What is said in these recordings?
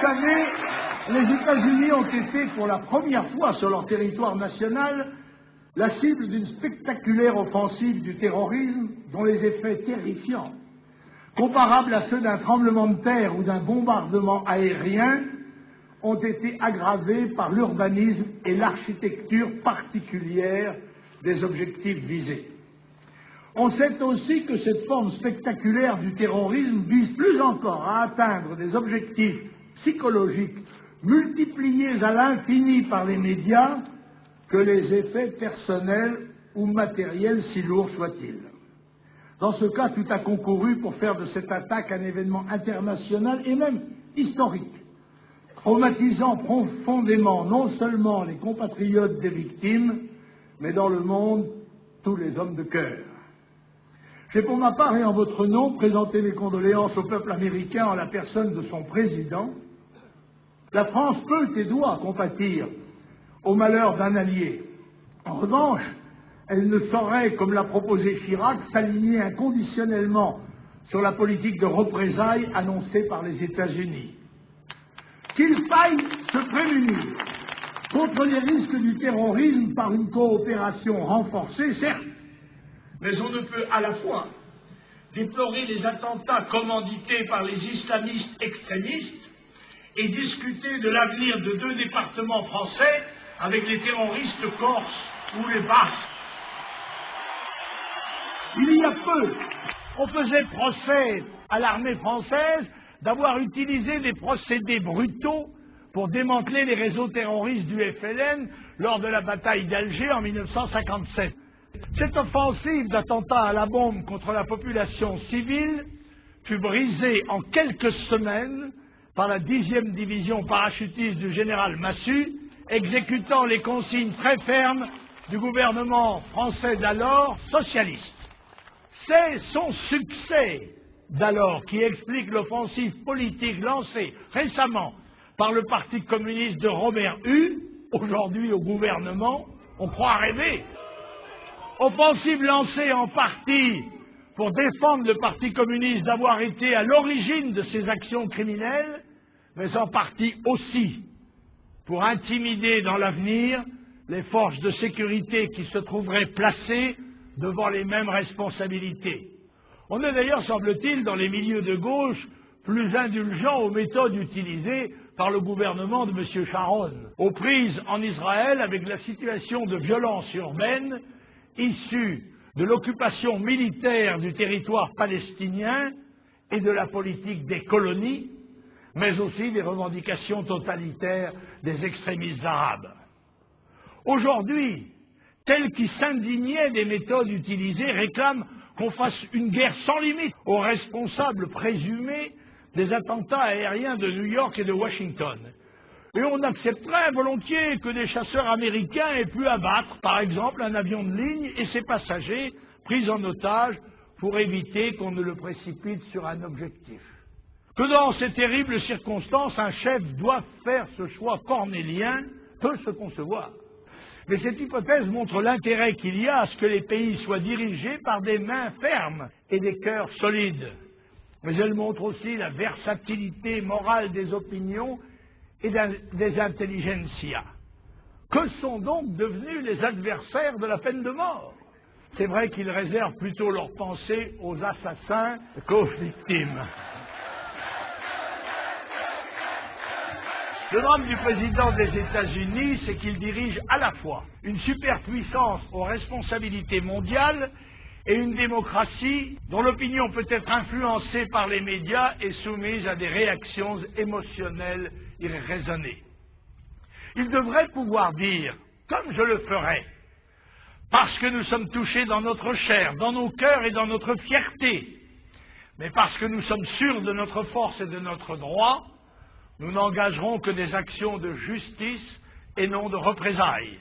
savez, les États-Unis ont été pour la première fois sur leur territoire national la cible d'une spectaculaire offensive du terrorisme dont les effets terrifiants, comparables à ceux d'un tremblement de terre ou d'un bombardement aérien, ont été aggravés par l'urbanisme et l'architecture particulière des objectifs visés. On sait aussi que cette forme spectaculaire du terrorisme vise plus encore à atteindre des objectifs psychologiques multipliés à l'infini par les médias que les effets personnels ou matériels, si lourds soient-ils. Dans ce cas, tout a concouru pour faire de cette attaque un événement international et même historique, traumatisant profondément non seulement les compatriotes des victimes, mais dans le monde, tous les hommes de cœur. J'ai pour ma part et en votre nom présenté mes condoléances au peuple américain en la personne de son président. La France peut et doit compatir au malheur d'un allié. En revanche, elle ne saurait, comme l'a proposé Chirac, s'aligner inconditionnellement sur la politique de représailles annoncée par les États-Unis. Qu'il faille se prémunir contre les risques du terrorisme par une coopération renforcée, certes, mais on ne peut à la fois déplorer les attentats commandités par les islamistes extrémistes et discuter de l'avenir de 2 départements français avec les terroristes corses ou les basques. Il y a peu, on faisait procès à l'armée française d'avoir utilisé des procédés brutaux pour démanteler les réseaux terroristes du FLN lors de la bataille d'Alger en 1957. Cette offensive d'attentats à la bombe contre la population civile fut brisée en quelques semaines par la 10e division parachutiste du général Massu, exécutant les consignes très fermes du gouvernement français d'alors, socialiste. C'est son succès d'alors qui explique l'offensive politique lancée récemment par le Parti communiste de Robert Hue, aujourd'hui au gouvernement, on croit rêver. Offensive lancée en partie pour défendre le Parti communiste d'avoir été à l'origine de ces actions criminelles, mais en partie aussi pour intimider dans l'avenir les forces de sécurité qui se trouveraient placées devant les mêmes responsabilités. On est d'ailleurs, semble-t-il, dans les milieux de gauche, plus indulgents aux méthodes utilisées par le gouvernement de M. Sharon, aux prises en Israël avec la situation de violence urbaine issue de l'occupation militaire du territoire palestinien et de la politique des colonies, mais aussi des revendications totalitaires des extrémistes arabes. Aujourd'hui, tel qui s'indignait des méthodes utilisées réclame qu'on fasse une guerre sans limite aux responsables présumés des attentats aériens de New York et de Washington. Et on accepterait volontiers que des chasseurs américains aient pu abattre, par exemple, un avion de ligne et ses passagers pris en otage pour éviter qu'on ne le précipite sur un objectif. Que dans ces terribles circonstances, un chef doit faire ce choix cornélien peut se concevoir. Mais cette hypothèse montre l'intérêt qu'il y a à ce que les pays soient dirigés par des mains fermes et des cœurs solides. Mais elle montre aussi la versatilité morale des opinions et des intelligentsias. Que sont donc devenus les adversaires de la peine de mort? C'est vrai qu'ils réservent plutôt leurs pensées aux assassins qu'aux victimes. Le drame du président des États-Unis, c'est qu'il dirige à la fois une superpuissance aux responsabilités mondiales et une démocratie dont l'opinion peut être influencée par les médias et soumise à des réactions émotionnelles irraisonnées. Il devrait pouvoir dire, comme je le ferai, parce que nous sommes touchés dans notre chair, dans nos cœurs et dans notre fierté, mais parce que nous sommes sûrs de notre force et de notre droit, nous n'engagerons que des actions de justice et non de représailles.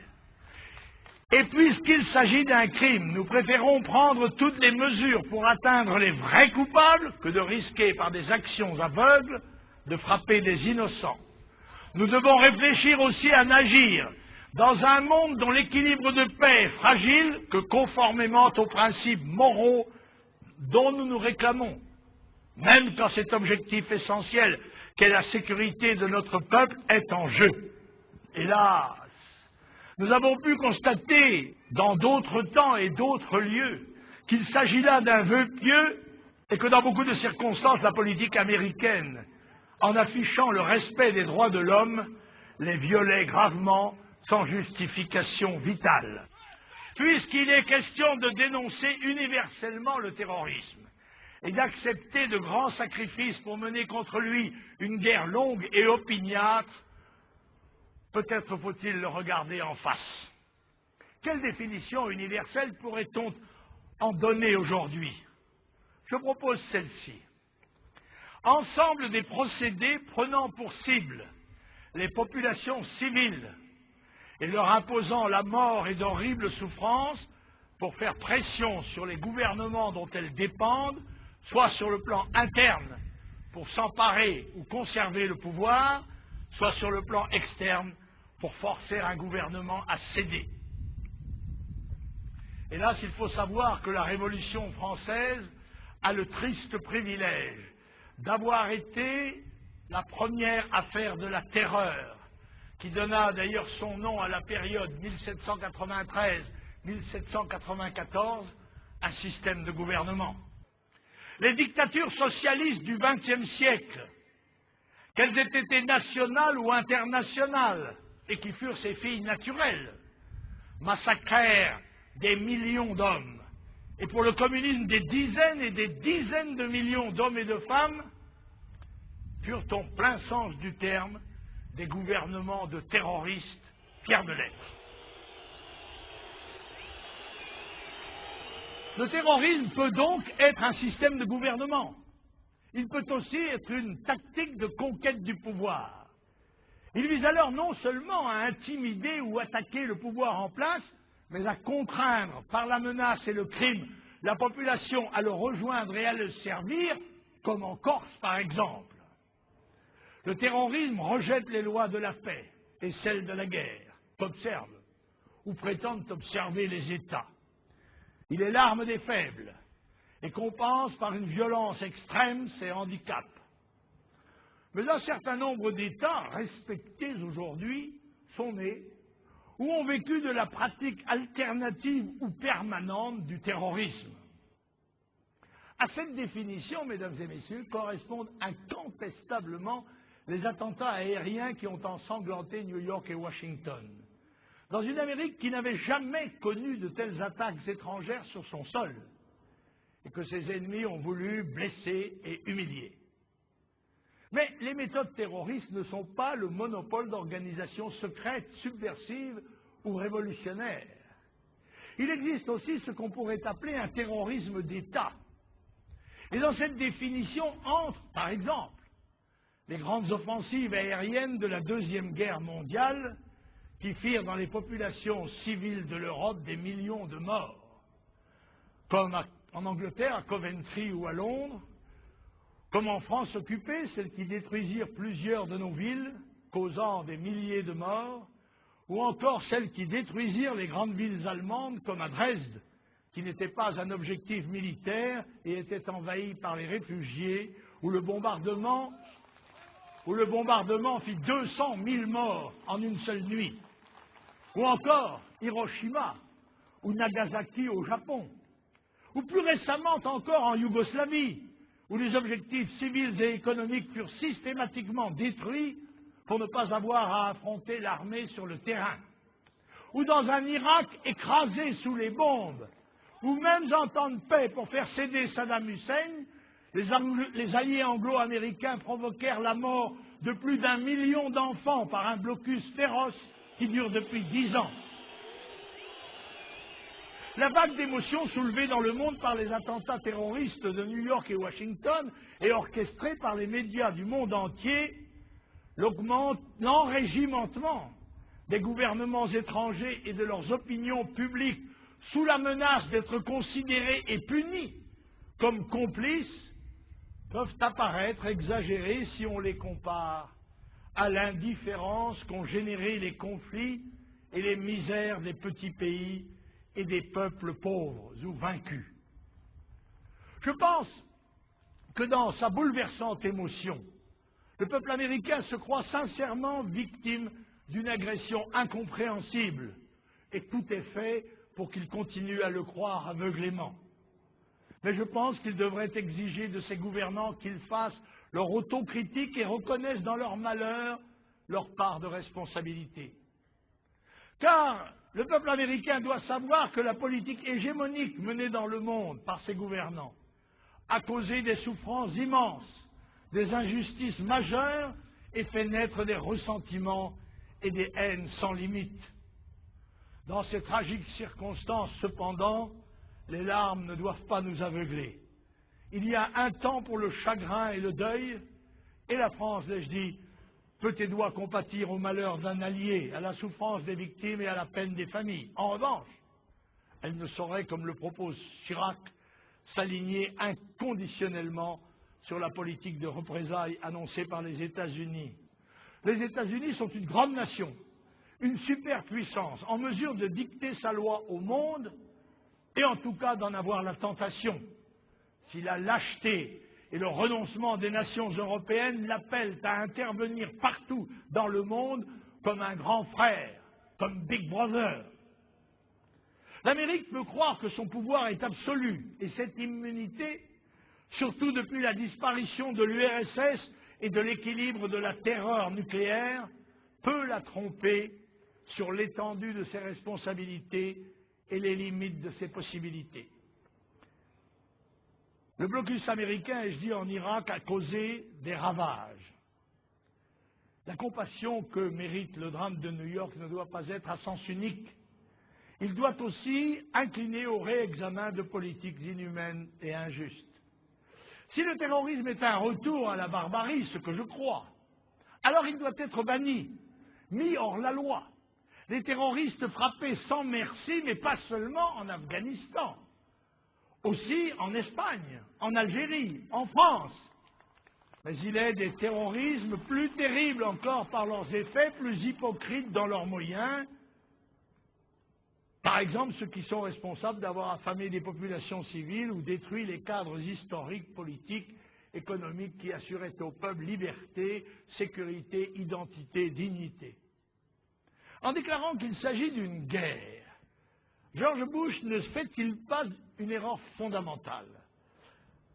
Et puisqu'il s'agit d'un crime, nous préférons prendre toutes les mesures pour atteindre les vrais coupables que de risquer par des actions aveugles de frapper des innocents. Nous devons réfléchir aussi à n'agir dans un monde dont l'équilibre de paix est fragile que conformément aux principes moraux dont nous nous réclamons, même quand cet objectif essentiel qu'est la sécurité de notre peuple est en jeu. Hélas, nous avons pu constater dans d'autres temps et d'autres lieux qu'il s'agit là d'un vœu pieux et que dans beaucoup de circonstances, la politique américaine, en affichant le respect des droits de l'homme, les violait gravement sans justification vitale. Puisqu'il est question de dénoncer universellement le terrorisme et d'accepter de grands sacrifices pour mener contre lui une guerre longue et opiniâtre, peut-être faut-il le regarder en face. Quelle définition universelle pourrait-on en donner aujourd'hui? Je propose celle-ci. Ensemble des procédés prenant pour cible les populations civiles et leur imposant la mort et d'horribles souffrances pour faire pression sur les gouvernements dont elles dépendent, soit sur le plan interne pour s'emparer ou conserver le pouvoir, soit sur le plan externe pour forcer un gouvernement à céder. Hélas, il faut savoir que la Révolution française a le triste privilège d'avoir été la première affaire de la terreur, qui donna d'ailleurs son nom à la période 1793-1794, un système de gouvernement. Les dictatures socialistes du XXe siècle, qu'elles aient été nationales ou internationales, et qui furent ses filles naturelles, massacrèrent des millions d'hommes, et pour le communisme des dizaines et des dizaines de millions d'hommes et de femmes, furent en plein sens du terme des gouvernements de terroristes fiers de l'être. Le terrorisme peut donc être un système de gouvernement. Il peut aussi être une tactique de conquête du pouvoir. Il vise alors non seulement à intimider ou attaquer le pouvoir en place, mais à contraindre par la menace et le crime la population à le rejoindre et à le servir, comme en Corse par exemple. Le terrorisme rejette les lois de la paix et celles de la guerre, qu'observe ou prétendent observer les États. Il est l'arme des faibles et compense par une violence extrême ses handicaps. Mais un certain nombre d'États respectés aujourd'hui sont nés ou ont vécu de la pratique alternative ou permanente du terrorisme. À cette définition, mesdames et messieurs, correspondent incontestablement les attentats aériens qui ont ensanglanté New York et Washington, dans une Amérique qui n'avait jamais connu de telles attaques étrangères sur son sol, et que ses ennemis ont voulu blesser et humilier. Mais les méthodes terroristes ne sont pas le monopole d'organisations secrètes, subversives ou révolutionnaires. Il existe aussi ce qu'on pourrait appeler un terrorisme d'État. Et dans cette définition entrent, par exemple, les grandes offensives aériennes de la Deuxième Guerre mondiale qui firent dans les populations civiles de l'Europe des millions de morts, comme en Angleterre, à Coventry ou à Londres, comme en France occupée, celles qui détruisirent plusieurs de nos villes, causant des milliers de morts, ou encore celles qui détruisirent les grandes villes allemandes, comme à Dresde, qui n'était pas un objectif militaire et était envahie par les réfugiés, où le bombardement fit 200 000 morts en une seule nuit, ou encore Hiroshima ou Nagasaki au Japon, ou plus récemment encore en Yougoslavie, où les objectifs civils et économiques furent systématiquement détruits pour ne pas avoir à affronter l'armée sur le terrain, ou dans un Irak écrasé sous les bombes, où même en temps de paix pour faire céder Saddam Hussein, les alliés anglo-américains provoquèrent la mort de plus d'1 million d'enfants par un blocus féroce qui dure depuis 10 ans. La vague d'émotions soulevée dans le monde par les attentats terroristes de New York et Washington et orchestrée par les médias du monde entier, l'enrégimentement des gouvernements étrangers et de leurs opinions publiques sous la menace d'être considérés et punis comme complices peuvent apparaître exagérés si on les compare à l'indifférence qu'ont généré les conflits et les misères des petits pays et des peuples pauvres ou vaincus. Je pense que dans sa bouleversante émotion, Le peuple américain se croit sincèrement victime d'une agression incompréhensible, et tout est fait pour qu'il continue à le croire aveuglément. Mais je pense qu'il devrait exiger de ses gouvernants qu'ils fassent leur autocritique et reconnaissent dans leur malheur leur part de responsabilité. Car le peuple américain doit savoir que la politique hégémonique menée dans le monde par ses gouvernants a causé des souffrances immenses, des injustices majeures et fait naître des ressentiments et des haines sans limite. Dans ces tragiques circonstances, cependant, les larmes ne doivent pas nous aveugler. Il y a un temps pour le chagrin et le deuil, et la France, l'ai-je dit, peut et doit compatir au malheur d'un allié, à la souffrance des victimes et à la peine des familles. En revanche, elle ne saurait, comme le propose Chirac, s'aligner inconditionnellement sur la politique de représailles annoncée par les États-Unis. Les États-Unis sont une grande nation, une superpuissance, en mesure de dicter sa loi au monde, et en tout cas d'en avoir la tentation, si la lâcheté et le renoncement des nations européennes l'appellent à intervenir partout dans le monde comme un grand frère, comme Big Brother. L'Amérique peut croire que son pouvoir est absolu, et cette immunité, surtout depuis la disparition de l'URSS et de l'équilibre de la terreur nucléaire, peut la tromper sur l'étendue de ses responsabilités et les limites de ses possibilités. Le blocus américain, ai-je dit, en Irak a causé des ravages. La compassion que mérite le drame de New York ne doit pas être à sens unique. Il doit aussi incliner au réexamen de politiques inhumaines et injustes. Si le terrorisme est un retour à la barbarie, ce que je crois, alors il doit être banni, mis hors la loi. Les terroristes frappaient sans merci, mais pas seulement en Afghanistan, aussi en Espagne, en Algérie, en France. Mais il est des terrorismes plus terribles encore par leurs effets, plus hypocrites dans leurs moyens. Par exemple, ceux qui sont responsables d'avoir affamé des populations civiles ou détruit les cadres historiques, politiques, économiques qui assuraient au peuple liberté, sécurité, identité, dignité. En déclarant qu'il s'agit d'une guerre, George Bush ne fait-il pas une erreur fondamentale?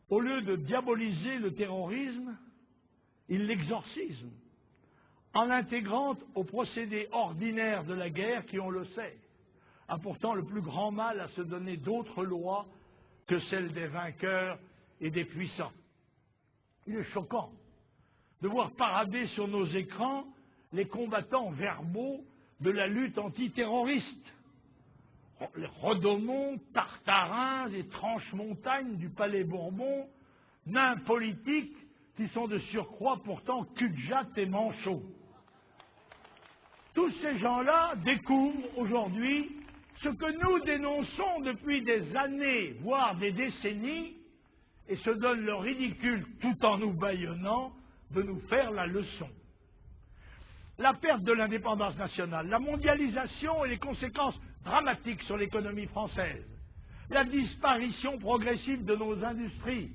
Au lieu de diaboliser le terrorisme, il l'exorcise, en l'intégrant au procédé ordinaire de la guerre qui, on le sait, a pourtant le plus grand mal à se donner d'autres lois que celles des vainqueurs et des puissants. Il est choquant de voir parader sur nos écrans les combattants verbaux de la lutte antiterroriste. Les Rodomont, Tartarins et Tranche-Montagne du Palais Bourbon, nains politiques qui sont de surcroît pourtant cul-de-jatte et manchots. Tous ces gens-là découvrent aujourd'hui ce que nous dénonçons depuis des années, voire des décennies, et se donnent le ridicule, tout en nous bâillonnant, de nous faire la leçon. La perte de l'indépendance nationale, la mondialisation et les conséquences dramatiques sur l'économie française, la disparition progressive de nos industries,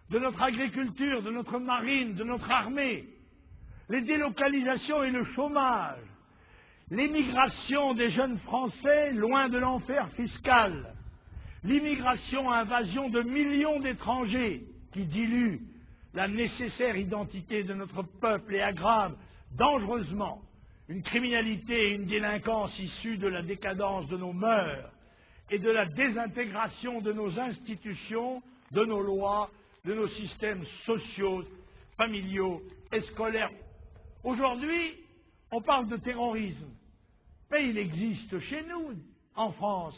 de notre agriculture, de notre marine, de notre armée, les délocalisations et le chômage, l'émigration des jeunes Français loin de l'enfer fiscal, l'immigration-invasion de millions d'étrangers qui diluent la nécessaire identité de notre peuple et aggravent dangereusement une criminalité et une délinquance issues de la décadence de nos mœurs et de la désintégration de nos institutions, de nos lois, de nos systèmes sociaux, familiaux et scolaires. Aujourd'hui, on parle de terrorisme, mais il existe chez nous, en France,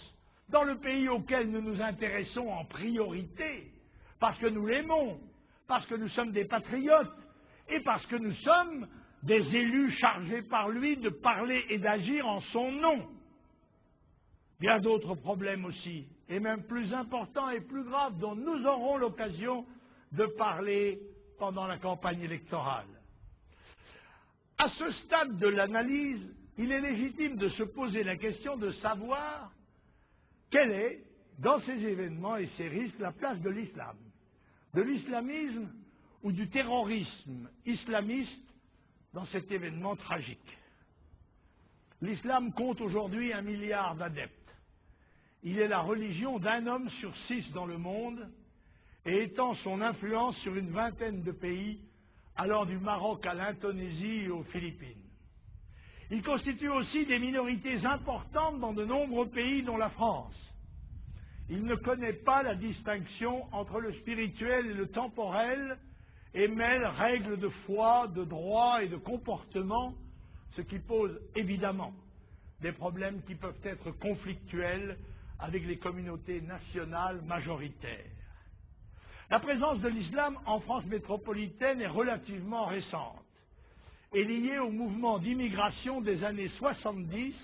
dans le pays auquel nous nous intéressons en priorité, parce que nous l'aimons, parce que nous sommes des patriotes et parce que nous sommes des élus chargés par lui de parler et d'agir en son nom. Bien d'autres problèmes aussi, et même plus importants et plus graves, dont nous aurons l'occasion de parler pendant la campagne électorale. À ce stade de l'analyse, il est légitime de se poser la question de savoir quelle est, dans ces événements et ces risques, la place de l'islam, de l'islamisme ou du terrorisme islamiste dans cet événement tragique. L'islam compte aujourd'hui 1 milliard d'adeptes. Il est la religion d'un homme sur 6 dans le monde et étend son influence sur une vingtaine de pays, allant du Maroc à l'Indonésie et aux Philippines. Il constitue aussi des minorités importantes dans de nombreux pays, dont la France. Il ne connaît pas la distinction entre le spirituel et le temporel et mêle règles de foi, de droit et de comportement, ce qui pose évidemment des problèmes qui peuvent être conflictuels avec les communautés nationales majoritaires. La présence de l'islam en France métropolitaine est relativement récente et liée au mouvement d'immigration des années 70,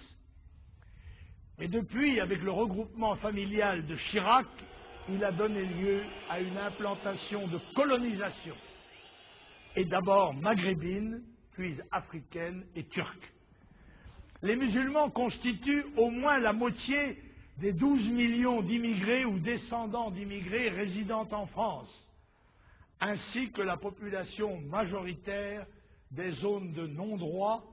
et depuis, avec le regroupement familial de Chirac, il a donné lieu à une implantation de colonisation, et d'abord maghrébine, puis africaine et turque. Les musulmans constituent au moins la moitié des 12 millions d'immigrés ou descendants d'immigrés résidant en France, ainsi que la population majoritaire des zones de non-droit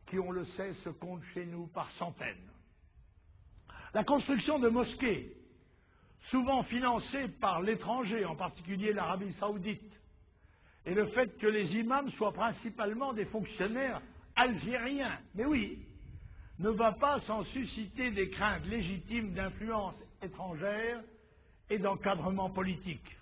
qui, on le sait, se comptent chez nous par centaines. La construction de mosquées, souvent financées par l'étranger, en particulier l'Arabie saoudite, et le fait que les imams soient principalement des fonctionnaires algériens, mais oui, ne va pas sans susciter des craintes légitimes d'influence étrangère et d'encadrement politique.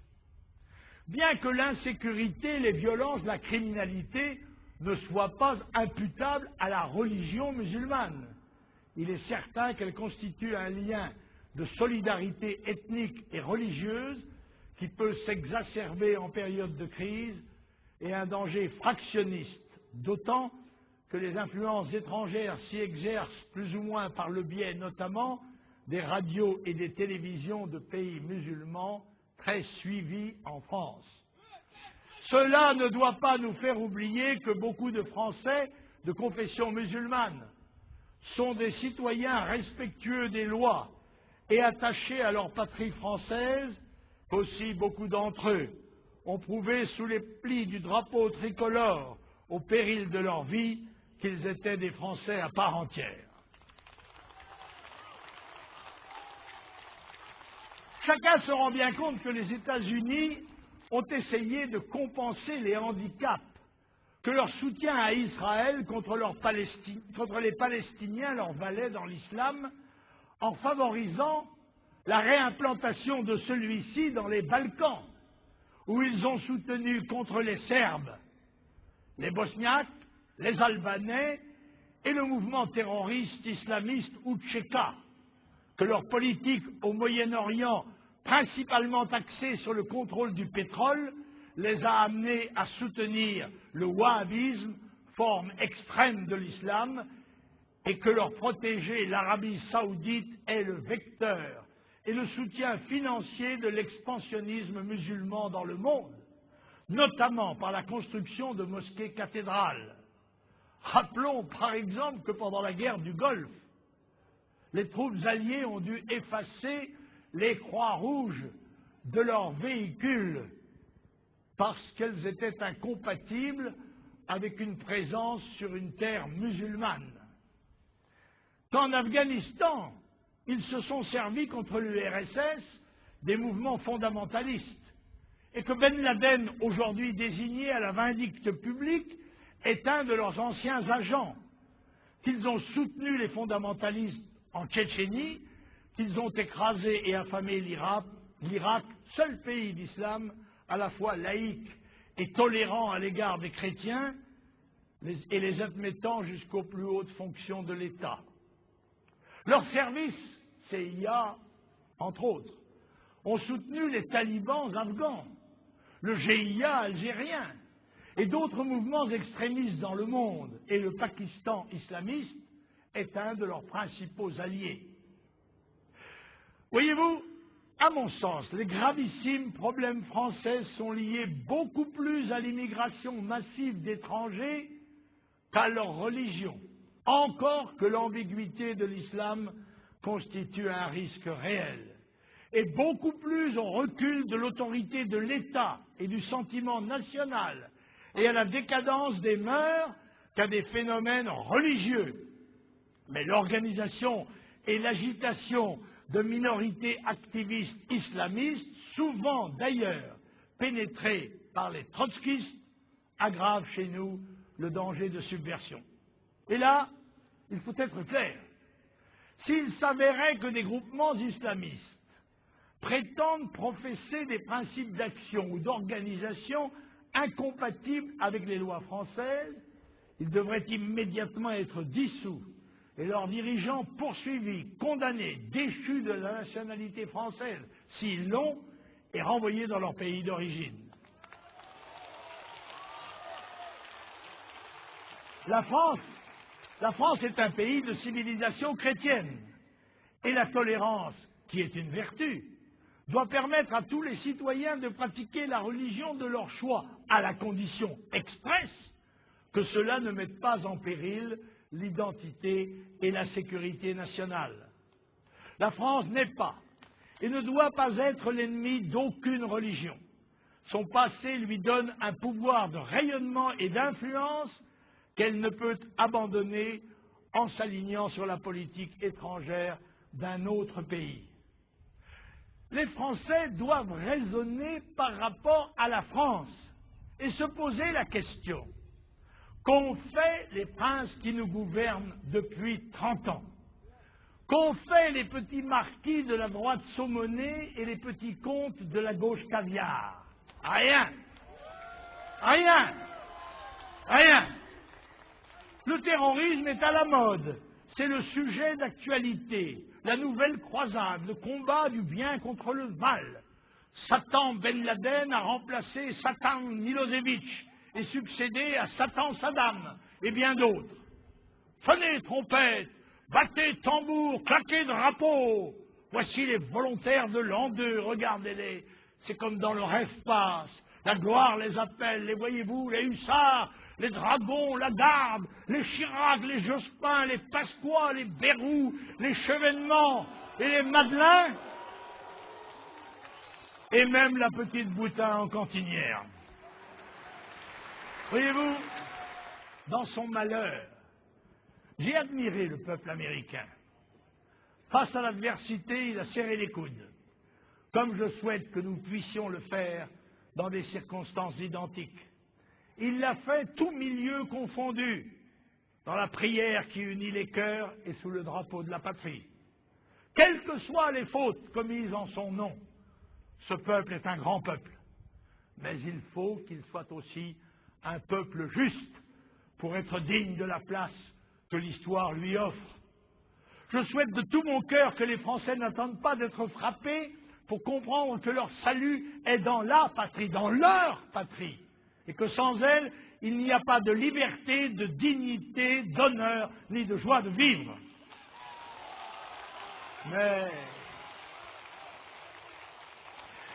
Bien que l'insécurité, les violences, la criminalité ne soient pas imputables à la religion musulmane, il est certain qu'elle constitue un lien de solidarité ethnique et religieuse qui peut s'exacerber en période de crise et un danger fractionniste, d'autant que les influences étrangères s'y exercent plus ou moins par le biais notamment des radios et des télévisions de pays musulmans très suivis en France. Cela ne doit pas nous faire oublier que beaucoup de Français de confession musulmane sont des citoyens respectueux des lois et attachés à leur patrie française, qu'aussi beaucoup d'entre eux ont prouvé sous les plis du drapeau tricolore, au péril de leur vie, qu'ils étaient des Français à part entière. Chacun se rend bien compte que les États-Unis ont essayé de compenser les handicaps que leur soutien à Israël contre les Palestiniens leur valait dans l'islam, en favorisant la réimplantation de celui-ci dans les Balkans, où ils ont soutenu contre les Serbes, les Bosniaques, les Albanais et le mouvement terroriste islamiste Oudcheka, que leur politique au Moyen-Orient, principalement axée sur le contrôle du pétrole, les a amenés à soutenir le wahhabisme, forme extrême de l'islam, et que leur protégé, l'Arabie saoudite, est le vecteur et le soutien financier de l'expansionnisme musulman dans le monde, notamment par la construction de mosquées cathédrales. Rappelons par exemple que pendant la guerre du Golfe, les troupes alliées ont dû effacer les croix rouges de leurs véhicules parce qu'elles étaient incompatibles avec une présence sur une terre musulmane. Qu'en Afghanistan, ils se sont servis contre l'URSS des mouvements fondamentalistes et que Ben Laden, aujourd'hui désigné à la vindicte publique, est un de leurs anciens agents, qu'ils ont soutenu les fondamentalistes en Tchétchénie, qu'ils ont écrasé et affamé l'Irak, seul pays d'islam à la fois laïque et tolérant à l'égard des chrétiens, et les admettant jusqu'aux plus hautes fonctions de l'État. Leurs services, CIA, entre autres, ont soutenu les talibans afghans, le GIA algérien et d'autres mouvements extrémistes dans le monde, et le Pakistan islamiste est un de leurs principaux alliés. Voyez-vous, à mon sens, les gravissimes problèmes français sont liés beaucoup plus à l'immigration massive d'étrangers qu'à leur religion, encore que l'ambiguïté de l'islam constitue un risque réel. et beaucoup plus au recul de l'autorité de l'État et du sentiment national et à la décadence des mœurs qu'à des phénomènes religieux. Mais l'organisation et l'agitation de minorités activistes islamistes, souvent d'ailleurs pénétrées par les trotskistes, aggravent chez nous le danger de subversion. Et là, il faut être clair. S'il s'avérait que des groupements islamistes prétendent professer des principes d'action ou d'organisation incompatibles avec les lois françaises, ils devraient immédiatement être dissous et leurs dirigeants poursuivis, condamnés, déchus de la nationalité française, s'ils l'ont, et renvoyés dans leur pays d'origine. La France est un pays de civilisation chrétienne, et la tolérance, qui est une vertu, doit permettre à tous les citoyens de pratiquer la religion de leur choix, à la condition expresse que cela ne mette pas en péril l'identité et la sécurité nationale. La France n'est pas et ne doit pas être l'ennemi d'aucune religion. Son passé lui donne un pouvoir de rayonnement et d'influence qu'elle ne peut abandonner en s'alignant sur la politique étrangère d'un autre pays. Les Français doivent raisonner par rapport à la France et se poser la question: qu'ont fait les princes qui nous gouvernent depuis 30 ans? Qu'ont fait les petits marquis de la droite saumonée et les petits comtes de la gauche caviar? Rien. Rien. Rien. Le terrorisme est à la mode. C'est le sujet d'actualité. La nouvelle croisade, le combat du bien contre le mal. Satan Ben Laden a remplacé Satan Milosevic et succédé à Satan Saddam et bien d'autres. Sonnez trompette, battez tambour, claquez drapeau. Voici les volontaires de l'an 2, regardez-les. C'est comme dans le rêve passe. La gloire les appelle, les voyez-vous, les hussards, les dragons, la garde, les Chirac, les Jospin, les Pasqua, les Bérou, les Chevènements et les Madelin, et même la petite Boutin en cantinière. Voyez-vous, dans son malheur, j'ai admiré le peuple américain. Face à l'adversité, il a serré les coudes, comme je souhaite que nous puissions le faire dans des circonstances identiques. Il l'a fait tout milieu confondu, dans la prière qui unit les cœurs et sous le drapeau de la patrie. Quelles que soient les fautes commises en son nom, ce peuple est un grand peuple. Mais il faut qu'il soit aussi un peuple juste pour être digne de la place que l'histoire lui offre. Je souhaite de tout mon cœur que les Français n'attendent pas d'être frappés pour comprendre que leur salut est dans la patrie, dans leur patrie, et que sans elle, il n'y a pas de liberté, de dignité, d'honneur, ni de joie de vivre.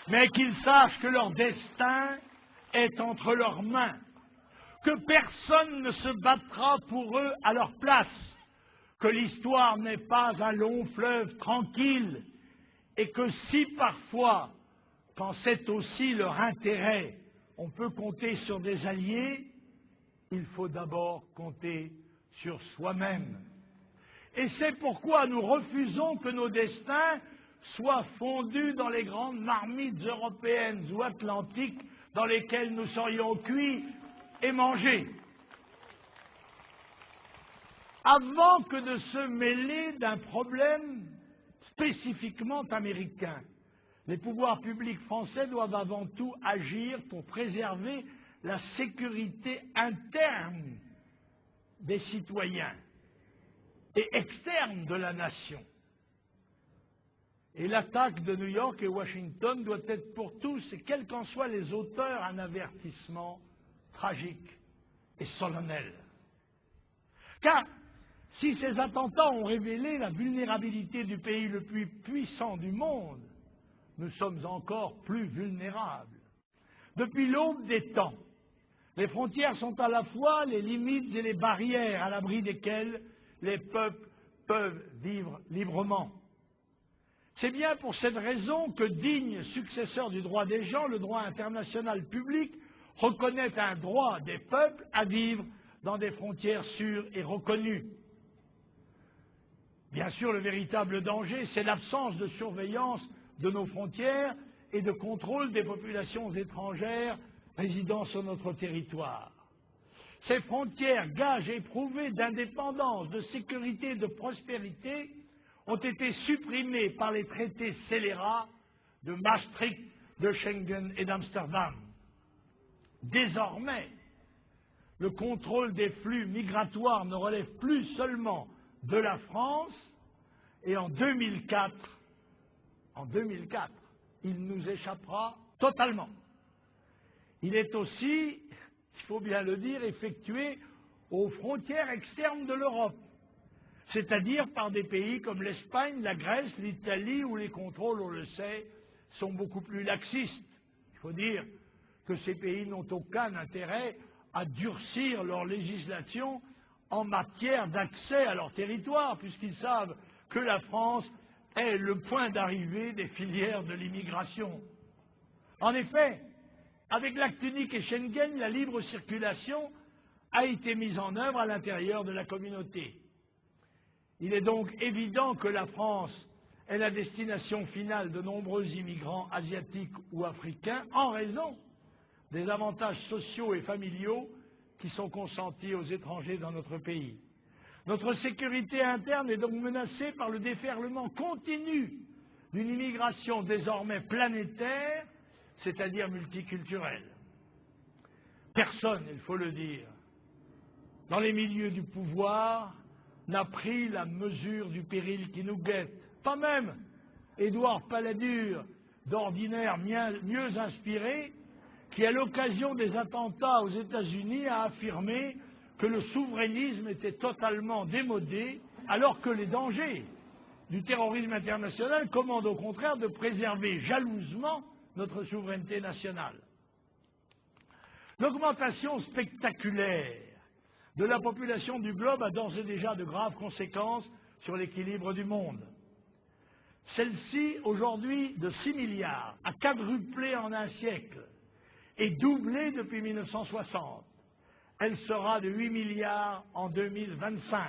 Mais qu'ils sachent que leur destin est entre leurs mains, que personne ne se battra pour eux à leur place, que l'histoire n'est pas un long fleuve tranquille, et que si parfois, quand c'est aussi leur intérêt, on peut compter sur des alliés, il faut d'abord compter sur soi-même. Et c'est pourquoi nous refusons que nos destins soient fondus dans les grandes marmites européennes ou atlantiques dans lesquelles nous serions cuits et mangés. Avant que de se mêler d'un problème spécifiquement américain, les pouvoirs publics français doivent avant tout agir pour préserver la sécurité interne des citoyens et externe de la nation. Et l'attaque de New York et Washington doit être pour tous, et quels qu'en soient les auteurs, un avertissement tragique et solennel. Car si ces attentats ont révélé la vulnérabilité du pays le plus puissant du monde, nous sommes encore plus vulnérables. Depuis l'aube des temps, les frontières sont à la fois les limites et les barrières à l'abri desquelles les peuples peuvent vivre librement. C'est bien pour cette raison que, digne successeur du droit des gens, le droit international public reconnaît un droit des peuples à vivre dans des frontières sûres et reconnues. Bien sûr, le véritable danger, c'est l'absence de surveillance de nos frontières et de contrôle des populations étrangères résidant sur notre territoire. Ces frontières, gages éprouvés d'indépendance, de sécurité et de prospérité, ont été supprimées par les traités scélérats de Maastricht, de Schengen et d'Amsterdam. Désormais, le contrôle des flux migratoires ne relève plus seulement de la France, et en 2004, il nous échappera totalement. Il est aussi, il faut bien le dire, effectué aux frontières externes de l'Europe, c'est-à-dire par des pays comme l'Espagne, la Grèce, l'Italie, où les contrôles, on le sait, sont beaucoup plus laxistes. Il faut dire que ces pays n'ont aucun intérêt à durcir leur législation en matière d'accès à leur territoire, puisqu'ils savent que la France est le point d'arrivée des filières de l'immigration. En effet, avec l'acte unique et Schengen, la libre circulation a été mise en œuvre à l'intérieur de la communauté. Il est donc évident que la France est la destination finale de nombreux immigrants asiatiques ou africains en raison des avantages sociaux et familiaux qui sont consentis aux étrangers dans notre pays. Notre sécurité interne est donc menacée par le déferlement continu d'une immigration désormais planétaire, c'est-à-dire multiculturelle. Personne, il faut le dire, dans les milieux du pouvoir, n'a pris la mesure du péril qui nous guette. Pas même Édouard Balladur, d'ordinaire mieux inspiré, qui, à l'occasion des attentats aux États-Unis, a affirmé que le souverainisme était totalement démodé, alors que les dangers du terrorisme international commandent au contraire de préserver jalousement notre souveraineté nationale. L'augmentation spectaculaire de la population du globe a d'ores et déjà de graves conséquences sur l'équilibre du monde. Celle-ci, aujourd'hui de 6 milliards, a quadruplé en un siècle et doublé depuis 1960. Elle sera de 8 milliards en 2025.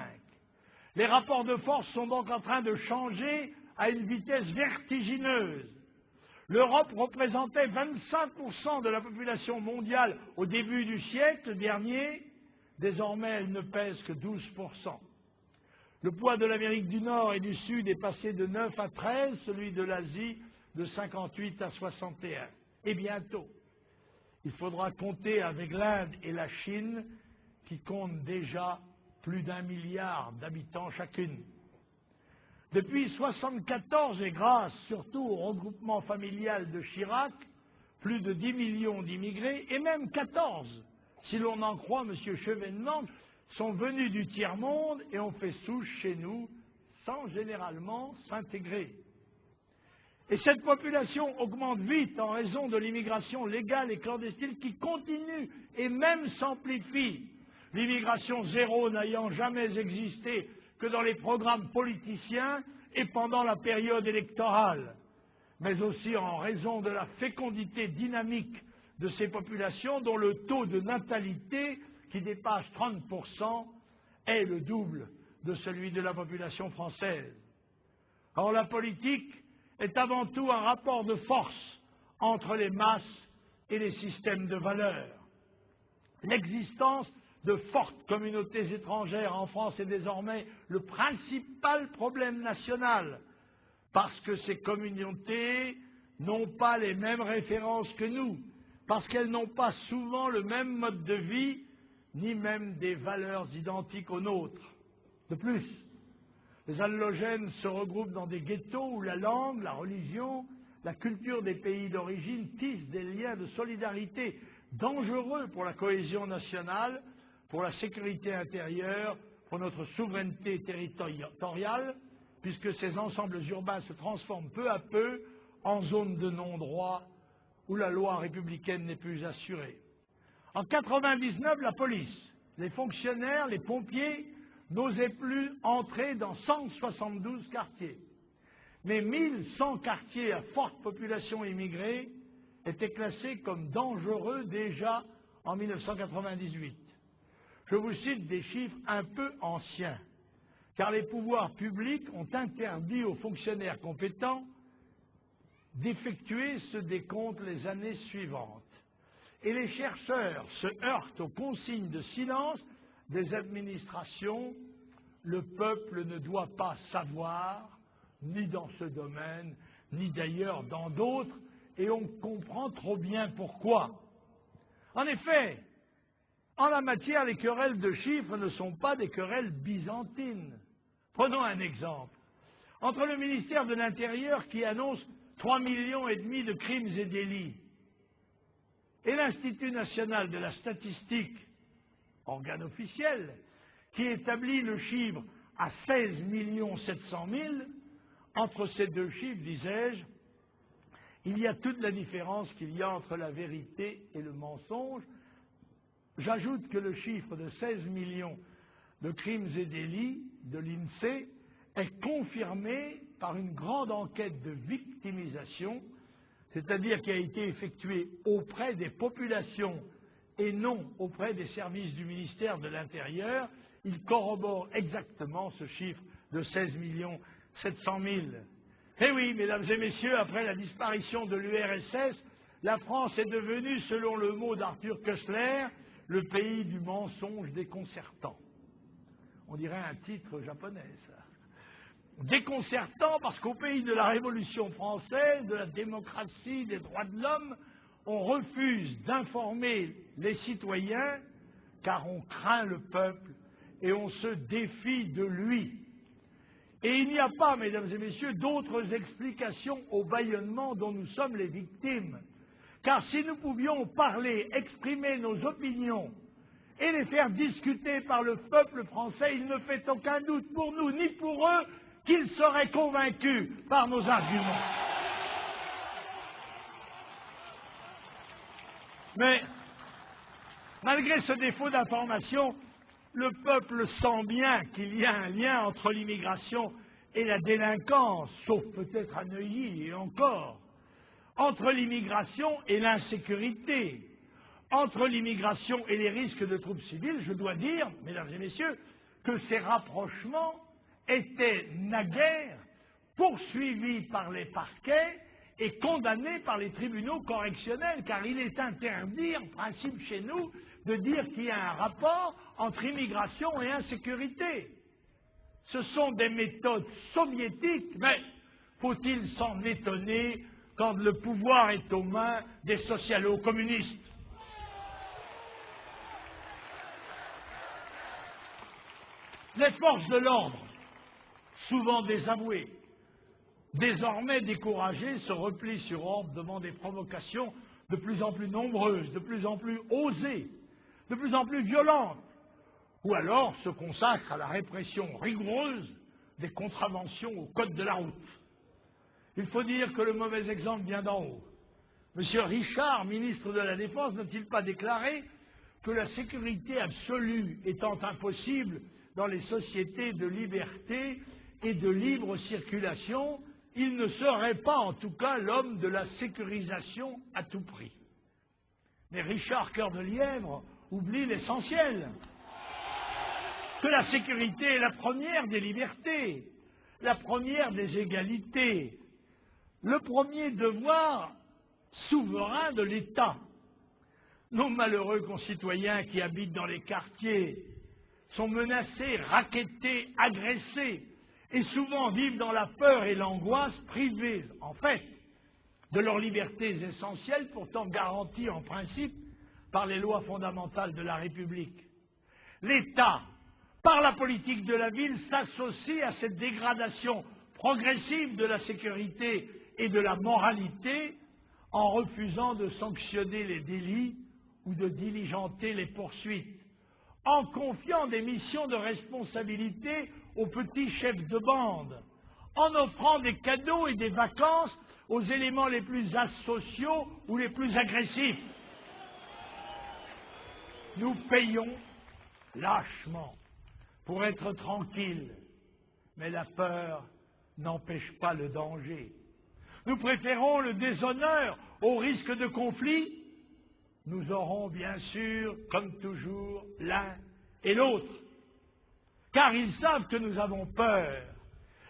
Les rapports de force sont donc en train de changer à une vitesse vertigineuse. L'Europe représentait 25% de la population mondiale au début du siècle dernier. Désormais, elle ne pèse que 12%. Le poids de l'Amérique du Nord et du Sud est passé de 9 à 13, celui de l'Asie de 58 à 61. Et bientôt, il faudra compter avec l'Inde et la Chine, qui comptent déjà plus d'1 milliard d'habitants chacune. Depuis 1974, et grâce surtout au regroupement familial de Chirac, plus de 10 millions d'immigrés, et même 14, si l'on en croit M. Chevènement, sont venus du tiers-monde et ont fait souche chez nous, sans généralement s'intégrer. Et cette population augmente vite en raison de l'immigration légale et clandestine qui continue et même s'amplifie. L'immigration zéro n'ayant jamais existé que dans les programmes politiciens et pendant la période électorale, mais aussi en raison de la fécondité dynamique de ces populations dont le taux de natalité, qui dépasse 30%, est le double de celui de la population française. Or, la politique est avant tout un rapport de force entre les masses et les systèmes de valeurs. L'existence de fortes communautés étrangères en France est désormais le principal problème national, parce que ces communautés n'ont pas les mêmes références que nous, parce qu'elles n'ont pas souvent le même mode de vie, ni même des valeurs identiques aux nôtres. De plus, les allogènes se regroupent dans des ghettos où la langue, la religion, la culture des pays d'origine tissent des liens de solidarité dangereux pour la cohésion nationale, pour la sécurité intérieure, pour notre souveraineté territoriale, puisque ces ensembles urbains se transforment peu à peu en zones de non-droit où la loi républicaine n'est plus assurée. En 1999, la police, les fonctionnaires, les pompiers n'osaient plus entrer dans 172 quartiers. mais 1100 quartiers à forte population immigrée étaient classés comme dangereux déjà en 1998. Je vous cite des chiffres un peu anciens, car les pouvoirs publics ont interdit aux fonctionnaires compétents d'effectuer ce décompte les années suivantes. Et les chercheurs se heurtent aux consignes de silence des administrations. Le peuple ne doit pas savoir, ni dans ce domaine, ni d'ailleurs dans d'autres, et on comprend trop bien pourquoi. En effet, en la matière, les querelles de chiffres ne sont pas des querelles byzantines. Prenons un exemple. Entre le ministère de l'Intérieur qui annonce 3,5 millions de crimes et délits et l'Institut national de la statistique, organe officiel, qui établit le chiffre à 16 700 000, entre ces deux chiffres, disais-je, il y a toute la différence qu'il y a entre la vérité et le mensonge. J'ajoute que le chiffre de 16 millions de crimes et délits de l'INSEE est confirmé par une grande enquête de victimisation, c'est-à-dire qui a été effectuée auprès des populations et non auprès des services du ministère de l'Intérieur. Il corrobore exactement ce chiffre de 16 700 000. Eh oui, mesdames et messieurs, après la disparition de l'URSS, la France est devenue, selon le mot d'Arthur Koestler, le pays du mensonge déconcertant. On dirait un titre japonais, ça. Déconcertant parce qu'au pays de la Révolution française, de la démocratie, des droits de l'homme, on refuse d'informer les citoyens car on craint le peuple et on se défie de lui. Et il n'y a pas, mesdames et messieurs, d'autres explications au bâillonnement dont nous sommes les victimes. Car si nous pouvions parler, exprimer nos opinions et les faire discuter par le peuple français, il ne fait aucun doute pour nous ni pour eux qu'ils seraient convaincus par nos arguments. Mais, malgré ce défaut d'information, le peuple sent bien qu'il y a un lien entre l'immigration et la délinquance, sauf peut-être à Neuilly et encore, entre l'immigration et l'insécurité, entre l'immigration et les risques de troubles civils. Je dois dire, mesdames et messieurs, que ces rapprochements étaient naguère poursuivis par les parquets et condamnés par les tribunaux correctionnels, car il est interdit, en principe chez nous, de dire qu'il y a un rapport entre immigration et insécurité. Ce sont des méthodes soviétiques, mais faut-il s'en étonner quand le pouvoir est aux mains des socialo-communistes? Les forces de l'ordre, souvent désavouées, désormais découragées, se replient sur ordre devant des provocations de plus en plus nombreuses, de plus en plus osées, de plus en plus violentes, ou alors se consacrent à la répression rigoureuse des contraventions au code de la route. Il faut dire que le mauvais exemple vient d'en haut. M. Richard, ministre de la Défense, n'a-t-il pas déclaré que la sécurité absolue étant impossible dans les sociétés de liberté et de libre circulation, il ne serait pas en tout cas l'homme de la sécurisation à tout prix. Mais Richard Cœur de Lièvre oublie l'essentiel, que la sécurité est la première des libertés, la première des égalités, le premier devoir souverain de l'État. Nos malheureux concitoyens qui habitent dans les quartiers sont menacés, rackettés, agressés, et souvent vivent dans la peur et l'angoisse, privés, en fait, de leurs libertés essentielles, pourtant garanties en principe par les lois fondamentales de la République. L'État, par la politique de la ville, s'associe à cette dégradation progressive de la sécurité et de la moralité en refusant de sanctionner les délits ou de diligenter les poursuites, en confiant des missions de responsabilité aux petits chefs de bande, en offrant des cadeaux et des vacances aux éléments les plus asociaux ou les plus agressifs. Nous payons lâchement pour être tranquilles, mais la peur n'empêche pas le danger. Nous préférons le déshonneur au risque de conflit. Nous aurons bien sûr, comme toujours, l'un et l'autre. Car ils savent que nous avons peur.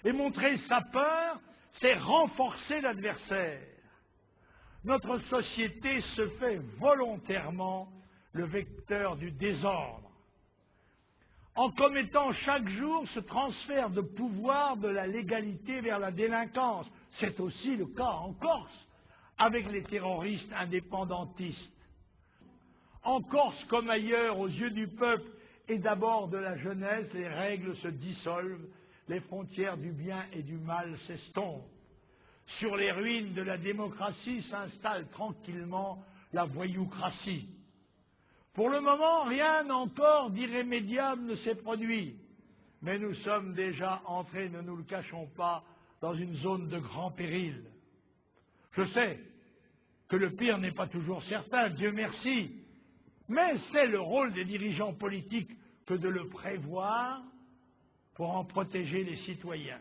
Et montrer sa peur, c'est renforcer l'adversaire. Notre société se fait volontairement le vecteur du désordre, en commettant chaque jour ce transfert de pouvoir de la légalité vers la délinquance. C'est aussi le cas en Corse, avec les terroristes indépendantistes. En Corse comme ailleurs, aux yeux du peuple et d'abord de la jeunesse, les règles se dissolvent, les frontières du bien et du mal s'estompent. Sur les ruines de la démocratie s'installe tranquillement la voyoucratie. Pour le moment, rien encore d'irrémédiable ne s'est produit, mais nous sommes déjà entrés, ne nous le cachons pas, dans une zone de grand péril. Je sais que le pire n'est pas toujours certain, Dieu merci, mais c'est le rôle des dirigeants politiques que de le prévoir pour en protéger les citoyens.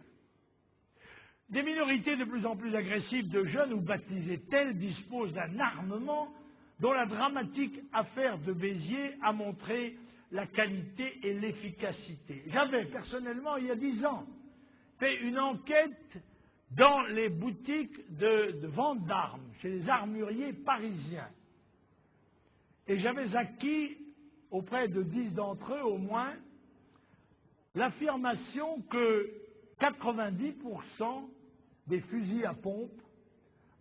Des minorités de plus en plus agressives de jeunes ou baptisées telles disposent d'un armement dont la dramatique affaire de Béziers a montré la qualité et l'efficacité. J'avais personnellement, il y a 10 ans, fait une enquête dans les boutiques de vente d'armes, chez les armuriers parisiens. Et j'avais acquis, auprès de 10 d'entre eux au moins, l'affirmation que 90% des fusils à pompe,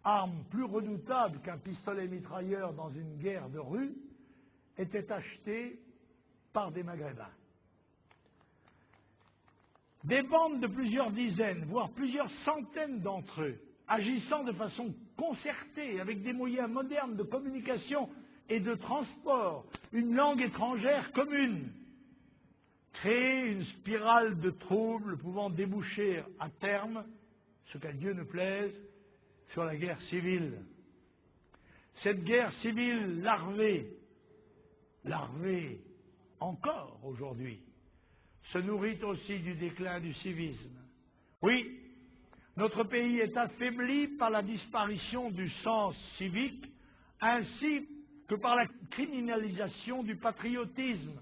arme plus redoutable qu'un pistolet mitrailleur dans une guerre de rue, étaient achetés par des Maghrébins. Des bandes de plusieurs dizaines, voire plusieurs centaines d'entre eux, agissant de façon concertée avec des moyens modernes de communication et de transport, une langue étrangère commune, créer une spirale de troubles pouvant déboucher à terme, ce qu'à Dieu ne plaise, sur la guerre civile. Cette guerre civile larvée encore aujourd'hui, se nourrit aussi du déclin du civisme. Oui, notre pays est affaibli par la disparition du sens civique, ainsi que par la criminalisation du patriotisme,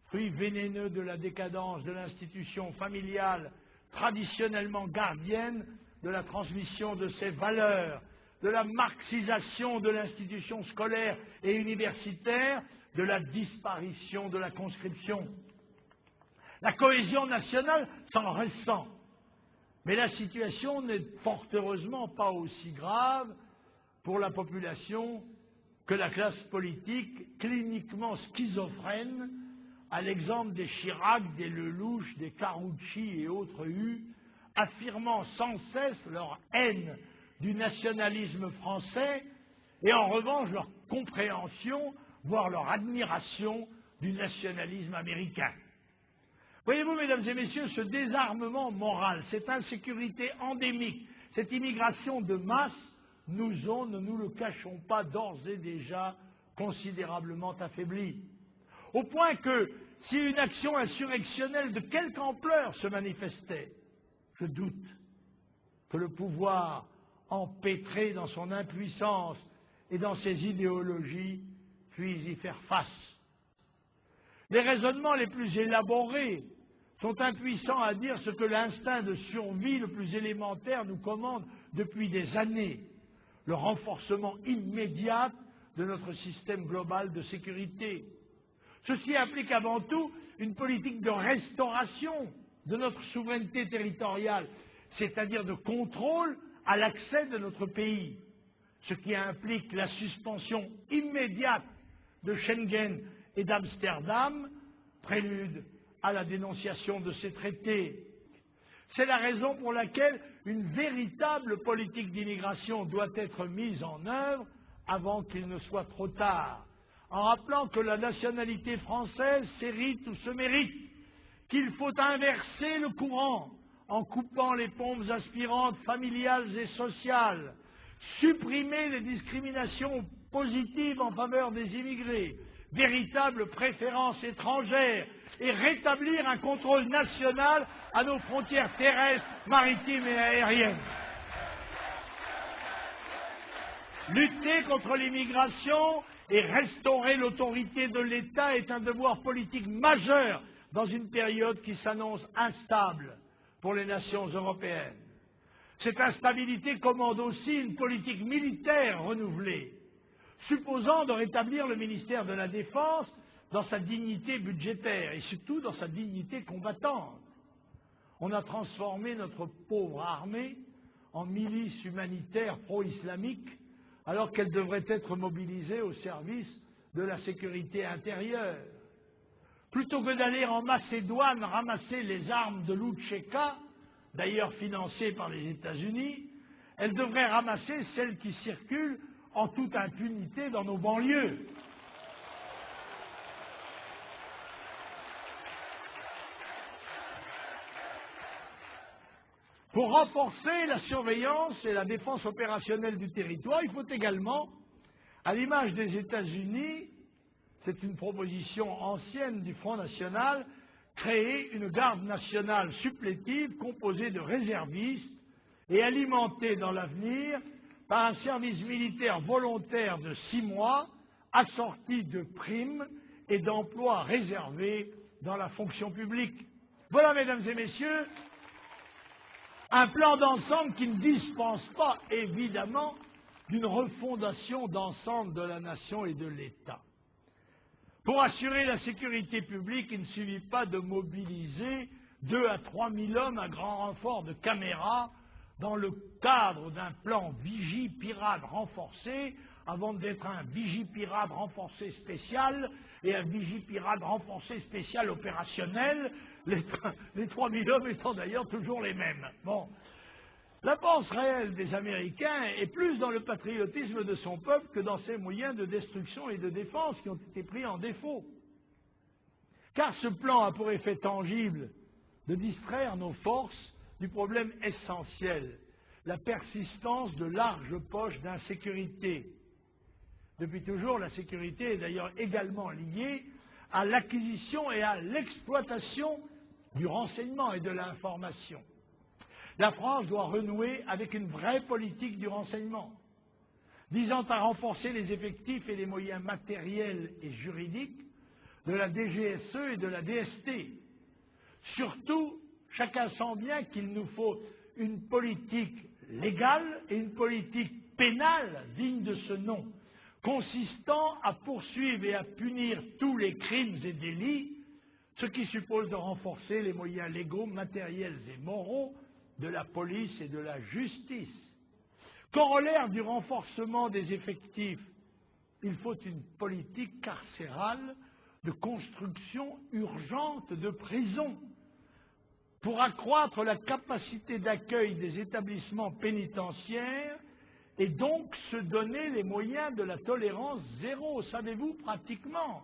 fruit vénéneux de la décadence de l'institution familiale, traditionnellement gardienne de la transmission de ses valeurs, de la marxisation de l'institution scolaire et universitaire, de la disparition de la conscription. La cohésion nationale s'en ressent, mais la situation n'est fort heureusement pas aussi grave pour la population que la classe politique cliniquement schizophrène, à l'exemple des Chirac, des Lelouch, des Carucci et autres affirmant sans cesse leur haine du nationalisme français et en revanche leur compréhension, voire leur admiration du nationalisme américain. Voyez-vous, mesdames et messieurs, ce désarmement moral, cette insécurité endémique, cette immigration de masse, nous ont, ne nous le cachons pas, d'ores et déjà considérablement affaiblis. Au point que, si une action insurrectionnelle de quelque ampleur se manifestait, je doute que le pouvoir, empêtré dans son impuissance et dans ses idéologies, puisse y faire face. Les raisonnements les plus élaborés sont impuissants à dire ce que l'instinct de survie le plus élémentaire nous commande depuis des années, le renforcement immédiat de notre système global de sécurité. Ceci implique avant tout une politique de restauration de notre souveraineté territoriale, c'est-à-dire de contrôle à l'accès de notre pays, ce qui implique la suspension immédiate de Schengen et d'Amsterdam, prélude à la dénonciation de ces traités. C'est la raison pour laquelle une véritable politique d'immigration doit être mise en œuvre avant qu'il ne soit trop tard, en rappelant que la nationalité française s'hérite ou se mérite, qu'il faut inverser le courant en coupant les pompes aspirantes familiales et sociales, supprimer les discriminations positives en faveur des immigrés, véritable préférence étrangère et rétablir un contrôle national à nos frontières terrestres, maritimes et aériennes. Lutter contre l'immigration et restaurer l'autorité de l'État est un devoir politique majeur dans une période qui s'annonce instable pour les nations européennes. Cette instabilité commande aussi une politique militaire renouvelée, supposant de rétablir le ministère de la Défense dans sa dignité budgétaire et surtout dans sa dignité combattante. On a transformé notre pauvre armée en milice humanitaire pro-islamique alors qu'elle devrait être mobilisée au service de la sécurité intérieure. Plutôt que d'aller en Macédoine ramasser les armes de l'Outcheka, d'ailleurs financées par les États-Unis, elle devrait ramasser celles qui circulent en toute impunité dans nos banlieues. Pour renforcer la surveillance et la défense opérationnelle du territoire, il faut également, à l'image des États-Unis, c'est une proposition ancienne du Front National, créer une garde nationale supplétive composée de réservistes et alimentée dans l'avenir par un service militaire volontaire de 6 mois, assorti de primes et d'emplois réservés dans la fonction publique. Voilà, mesdames et messieurs, un plan d'ensemble qui ne dispense pas, évidemment, d'une refondation d'ensemble de la nation et de l'État. Pour assurer la sécurité publique, il ne suffit pas de mobiliser 2 à 3 000 hommes à grand renfort de caméras dans le cadre d'un plan Vigipirate renforcé, avant d'être un Vigipirate renforcé spécial et un Vigipirate renforcé spécial opérationnel, les 3 000 hommes étant d'ailleurs toujours les mêmes. Bon. La force réelle des Américains est plus dans le patriotisme de son peuple que dans ses moyens de destruction et de défense qui ont été pris en défaut. Car ce plan a pour effet tangible de distraire nos forces du problème essentiel, la persistance de larges poches d'insécurité. Depuis toujours, la sécurité est d'ailleurs également liée à l'acquisition et à l'exploitation du renseignement et de l'information. La France doit renouer avec une vraie politique du renseignement, visant à renforcer les effectifs et les moyens matériels et juridiques de la DGSE et de la DST. Surtout, chacun sent bien qu'il nous faut une politique légale et une politique pénale digne de ce nom, consistant à poursuivre et à punir tous les crimes et délits, ce qui suppose de renforcer les moyens légaux, matériels et moraux de la police et de la justice. Corollaire du renforcement des effectifs, il faut une politique carcérale de construction urgente de prisons pour accroître la capacité d'accueil des établissements pénitentiaires et donc se donner les moyens de la tolérance zéro. Savez-vous pratiquement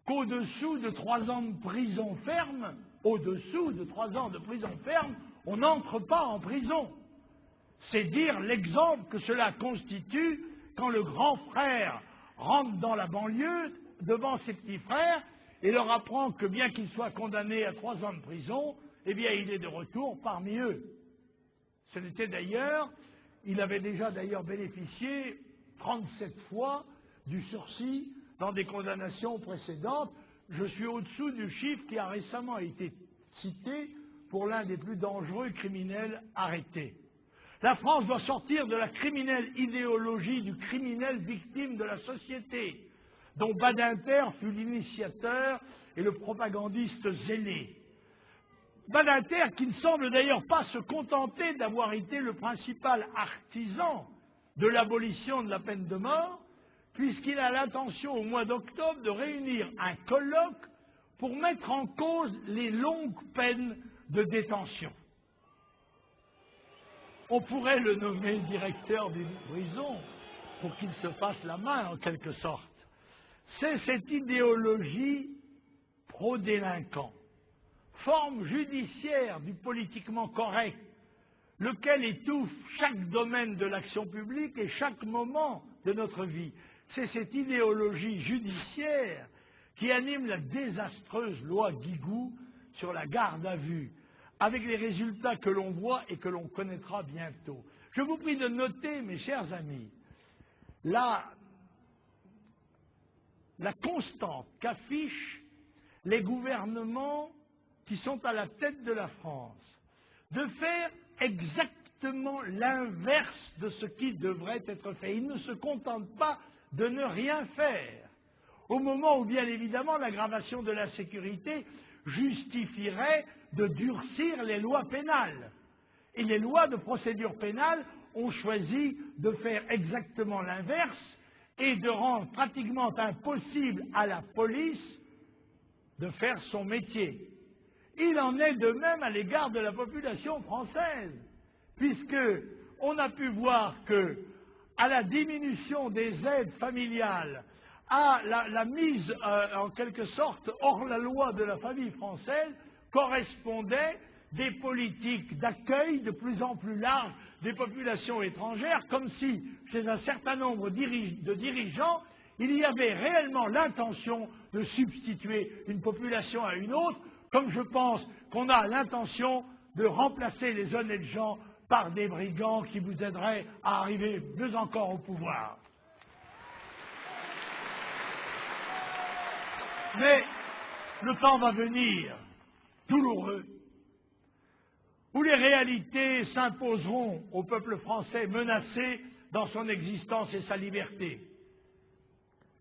qu'au-dessous de 3 ans de prison ferme, on n'entre pas en prison. C'est dire l'exemple que cela constitue quand le grand frère rentre dans la banlieue devant ses petits frères et leur apprend que bien qu'il soit condamné à 3 ans de prison, eh bien il est de retour parmi eux. Ce n'était d'ailleurs, il avait déjà d'ailleurs bénéficié 37 fois du sursis dans des condamnations précédentes. Je suis au-dessous du chiffre qui a récemment été cité pour l'un des plus dangereux criminels arrêtés. La France doit sortir de la criminelle idéologie du criminel victime de la société, dont Badinter fut l'initiateur et le propagandiste zélé. Badinter, qui ne semble d'ailleurs pas se contenter d'avoir été le principal artisan de l'abolition de la peine de mort, puisqu'il a l'intention au mois d'octobre de réunir un colloque pour mettre en cause les longues peines de détention. On pourrait le nommer directeur d'une prison pour qu'il se fasse la main en quelque sorte. C'est cette idéologie pro-délinquant, forme judiciaire du politiquement correct, lequel étouffe chaque domaine de l'action publique et chaque moment de notre vie. C'est cette idéologie judiciaire qui anime la désastreuse loi Guigou sur la garde à vue, avec les résultats que l'on voit et que l'on connaîtra bientôt. Je vous prie de noter, mes chers amis, la constante qu'affichent les gouvernements qui sont à la tête de la France, de faire exactement l'inverse de ce qui devrait être fait. Ils ne se contentent pas de ne rien faire, au moment où, bien évidemment, l'aggravation de l'insécurité justifierait de durcir les lois pénales. Et les lois de procédure pénale ont choisi de faire exactement l'inverse et de rendre pratiquement impossible à la police de faire son métier. Il en est de même à l'égard de la population française, puisque on a pu voir que, à la diminution des aides familiales, à la mise en quelque sorte hors la loi de la famille française, correspondaient des politiques d'accueil de plus en plus larges des populations étrangères, comme si, chez un certain nombre de dirigeants, il y avait réellement l'intention de substituer une population à une autre, comme je pense qu'on a l'intention de remplacer les honnêtes gens par des brigands qui vous aideraient à arriver mieux encore au pouvoir. Mais le temps va venir, douloureux, où les réalités s'imposeront au peuple français menacé dans son existence et sa liberté.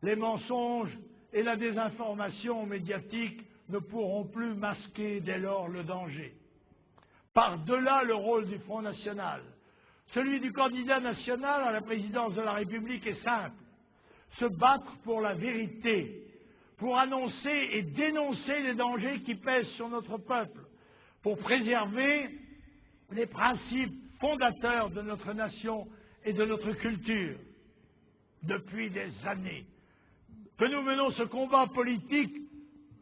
Les mensonges et la désinformation médiatique ne pourront plus masquer dès lors le danger. Par-delà le rôle du Front National, celui du candidat national à la présidence de la République est simple: se battre pour la vérité, pour annoncer et dénoncer les dangers qui pèsent sur notre peuple, pour préserver les principes fondateurs de notre nation et de notre culture. Depuis des années que nous menons ce combat politique,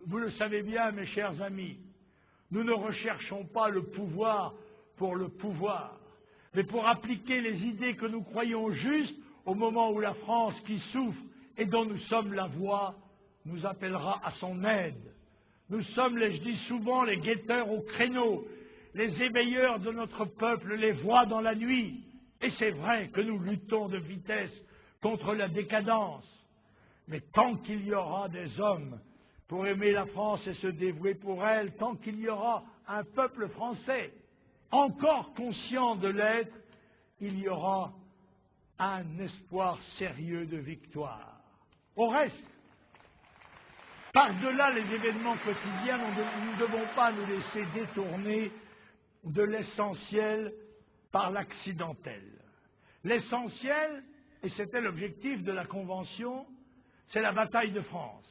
vous le savez bien, mes chers amis, nous ne recherchons pas le pouvoir pour le pouvoir, mais pour appliquer les idées que nous croyons justes au moment où la France, qui souffre et dont nous sommes la voix, nous appellera à son aide. Nous sommes, je dis souvent, les guetteurs au créneau, les éveilleurs de notre peuple, les voix dans la nuit. Et c'est vrai que nous luttons de vitesse contre la décadence. Mais tant qu'il y aura des hommes pour aimer la France et se dévouer pour elle, tant qu'il y aura un peuple français encore conscient de l'être, il y aura un espoir sérieux de victoire. Au reste, par-delà les événements quotidiens, nous ne devons pas nous laisser détourner de l'essentiel par l'accidentel. L'essentiel, et c'était l'objectif de la Convention, c'est la bataille de France,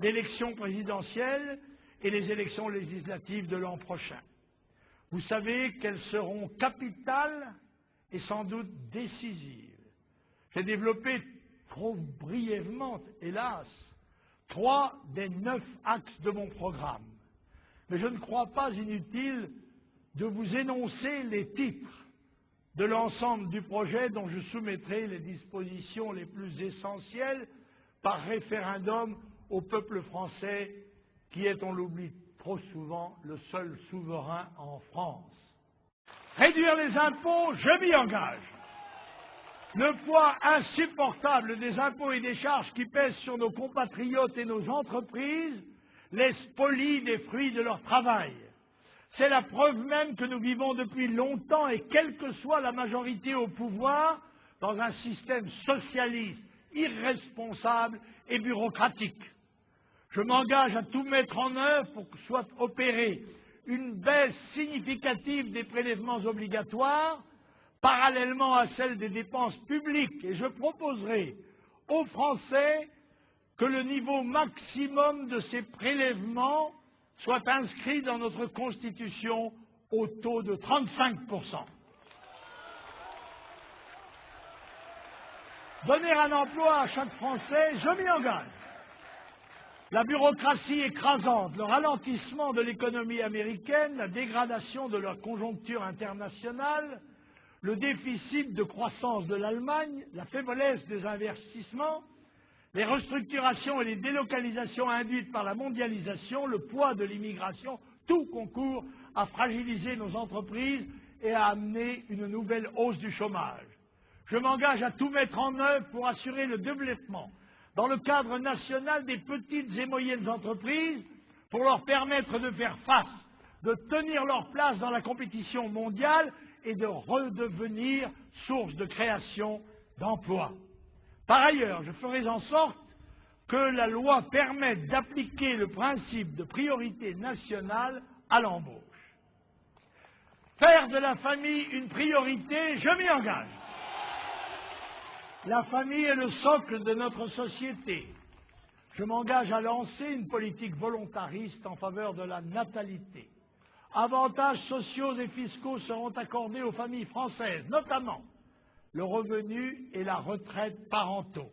l'élection présidentielle et les élections législatives de l'an prochain. Vous savez qu'elles seront capitales et sans doute décisives. J'ai développé trop brièvement, hélas, 3 des 9 axes de mon programme. Mais je ne crois pas inutile de vous énoncer les titres de l'ensemble du projet dont je soumettrai les dispositions les plus essentielles par référendum au peuple français qui est, on l'oublie trop souvent, le seul souverain en France. Réduire les impôts, je m'y engage. Le poids insupportable des impôts et des charges qui pèsent sur nos compatriotes et nos entreprises les spolie des fruits de leur travail. C'est la preuve même que nous vivons depuis longtemps, et quelle que soit la majorité au pouvoir, dans un système socialiste, irresponsable et bureaucratique. Je m'engage à tout mettre en œuvre pour que soit opérée une baisse significative des prélèvements obligatoires, parallèlement à celle des dépenses publiques, et je proposerai aux Français que le niveau maximum de ces prélèvements soit inscrit dans notre Constitution au taux de 35%. Donner un emploi à chaque Français, je m'y engage. La bureaucratie écrasante, le ralentissement de l'économie américaine, la dégradation de la conjoncture internationale, le déficit de croissance de l'Allemagne, la faiblesse des investissements, les restructurations et les délocalisations induites par la mondialisation, le poids de l'immigration, tout concourt à fragiliser nos entreprises et à amener une nouvelle hausse du chômage. Je m'engage à tout mettre en œuvre pour assurer le développement dans le cadre national des petites et moyennes entreprises pour leur permettre de faire face, de tenir leur place dans la compétition mondiale et de redevenir source de création d'emplois. Par ailleurs, je ferai en sorte que la loi permette d'appliquer le principe de priorité nationale à l'embauche. Faire de la famille une priorité, je m'y engage. La famille est le socle de notre société. Je m'engage à lancer une politique volontariste en faveur de la natalité. Avantages sociaux et fiscaux seront accordés aux familles françaises, notamment le revenu et la retraite parentaux.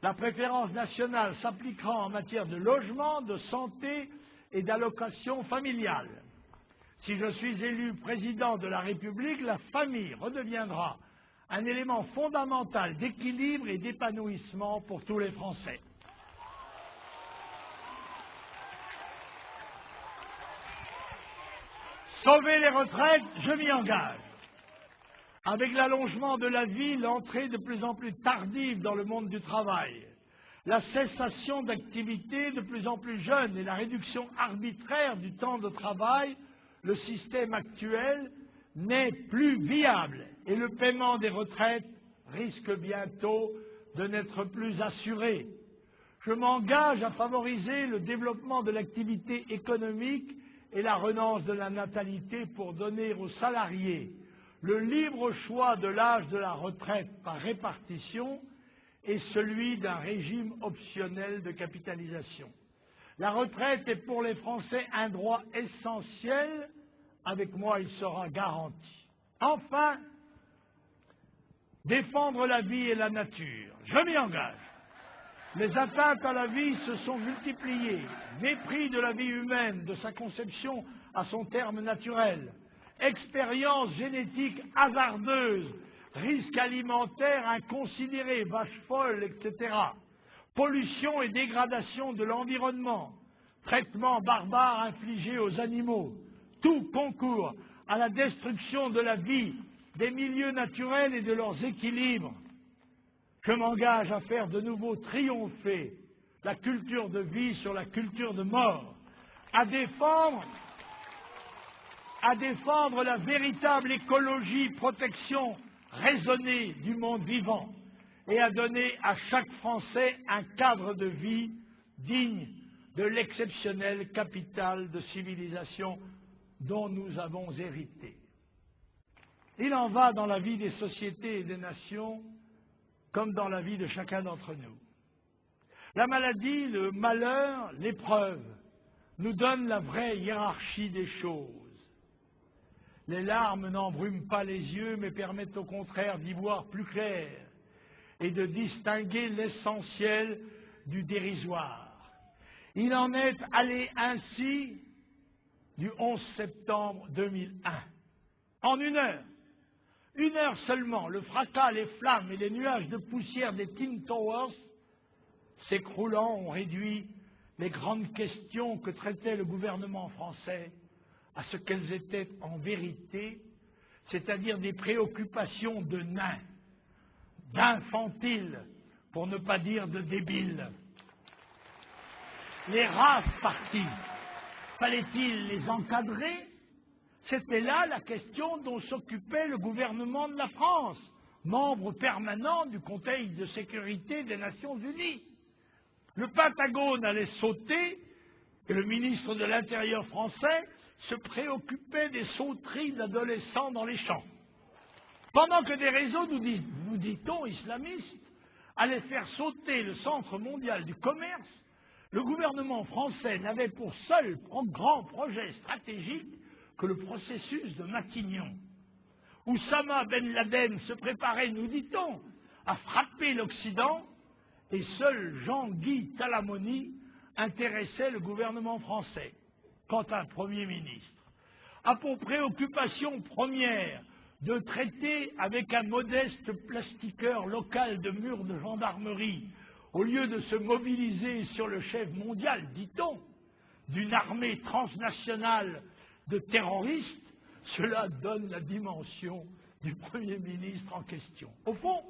La préférence nationale s'appliquera en matière de logement, de santé et d'allocation familiale. Si je suis élu président de la République, la famille redeviendra un élément fondamental d'équilibre et d'épanouissement pour tous les Français. Sauver les retraites, je m'y engage. Avec l'allongement de la vie, l'entrée de plus en plus tardive dans le monde du travail, la cessation d'activités de plus en plus jeunes et la réduction arbitraire du temps de travail, le système actuel n'est plus viable et le paiement des retraites risque bientôt de n'être plus assuré. Je m'engage à favoriser le développement de l'activité économique et la relance de la natalité pour donner aux salariés le libre choix de l'âge de la retraite par répartition et celui d'un régime optionnel de capitalisation. La retraite est pour les Français un droit essentiel. Avec moi, il sera garanti. Enfin, défendre la vie et la nature. Je m'y engage. Les atteintes à la vie se sont multipliées. Mépris de la vie humaine, de sa conception à son terme naturel. Expériences génétiques hasardeuses, risques alimentaires inconsidérés, vaches folles, etc. Pollution et dégradation de l'environnement. Traitements barbares infligés aux animaux. Tout concourt à la destruction de la vie, des milieux naturels et de leurs équilibres. Je m'engage à faire de nouveau triompher la culture de vie sur la culture de mort, à défendre la véritable écologie, protection raisonnée du monde vivant et à donner à chaque Français un cadre de vie digne de l'exceptionnel capital de civilisation dont nous avons hérité. Il en va dans la vie des sociétés et des nations comme dans la vie de chacun d'entre nous. La maladie, le malheur, l'épreuve nous donnent la vraie hiérarchie des choses. Les larmes n'embrument pas les yeux, mais permettent au contraire d'y voir plus clair et de distinguer l'essentiel du dérisoire. Il en est allé ainsi du 11 septembre 2001. En une heure seulement, le fracas, les flammes et les nuages de poussière des Twin Towers s'écroulant ont réduit les grandes questions que traitait le gouvernement français à ce qu'elles étaient en vérité, c'est-à-dire des préoccupations de nains, d'infantiles, pour ne pas dire de débiles. Les races parties, fallait-il les encadrer? C'était là la question dont s'occupait le gouvernement de la France, membre permanent du Conseil de sécurité des Nations Unies. Le Pentagone allait sauter et le ministre de l'Intérieur français se préoccupait des sauteries d'adolescents dans les champs. Pendant que des réseaux, nous dit-on, islamistes, allaient faire sauter le Centre mondial du commerce, le gouvernement français n'avait pour seul grand projet stratégique que le processus de Matignon. Oussama Ben Laden se préparait, nous dit-on, à frapper l'Occident, et seul Jean-Guy Talamoni intéressait le gouvernement français. Quant à un Premier ministre, a pour préoccupation première de traiter avec un modeste plastiqueur local de murs de gendarmerie au lieu de se mobiliser sur le chef mondial, dit-on, d'une armée transnationale de terroristes, cela donne la dimension du Premier ministre en question. Au fond,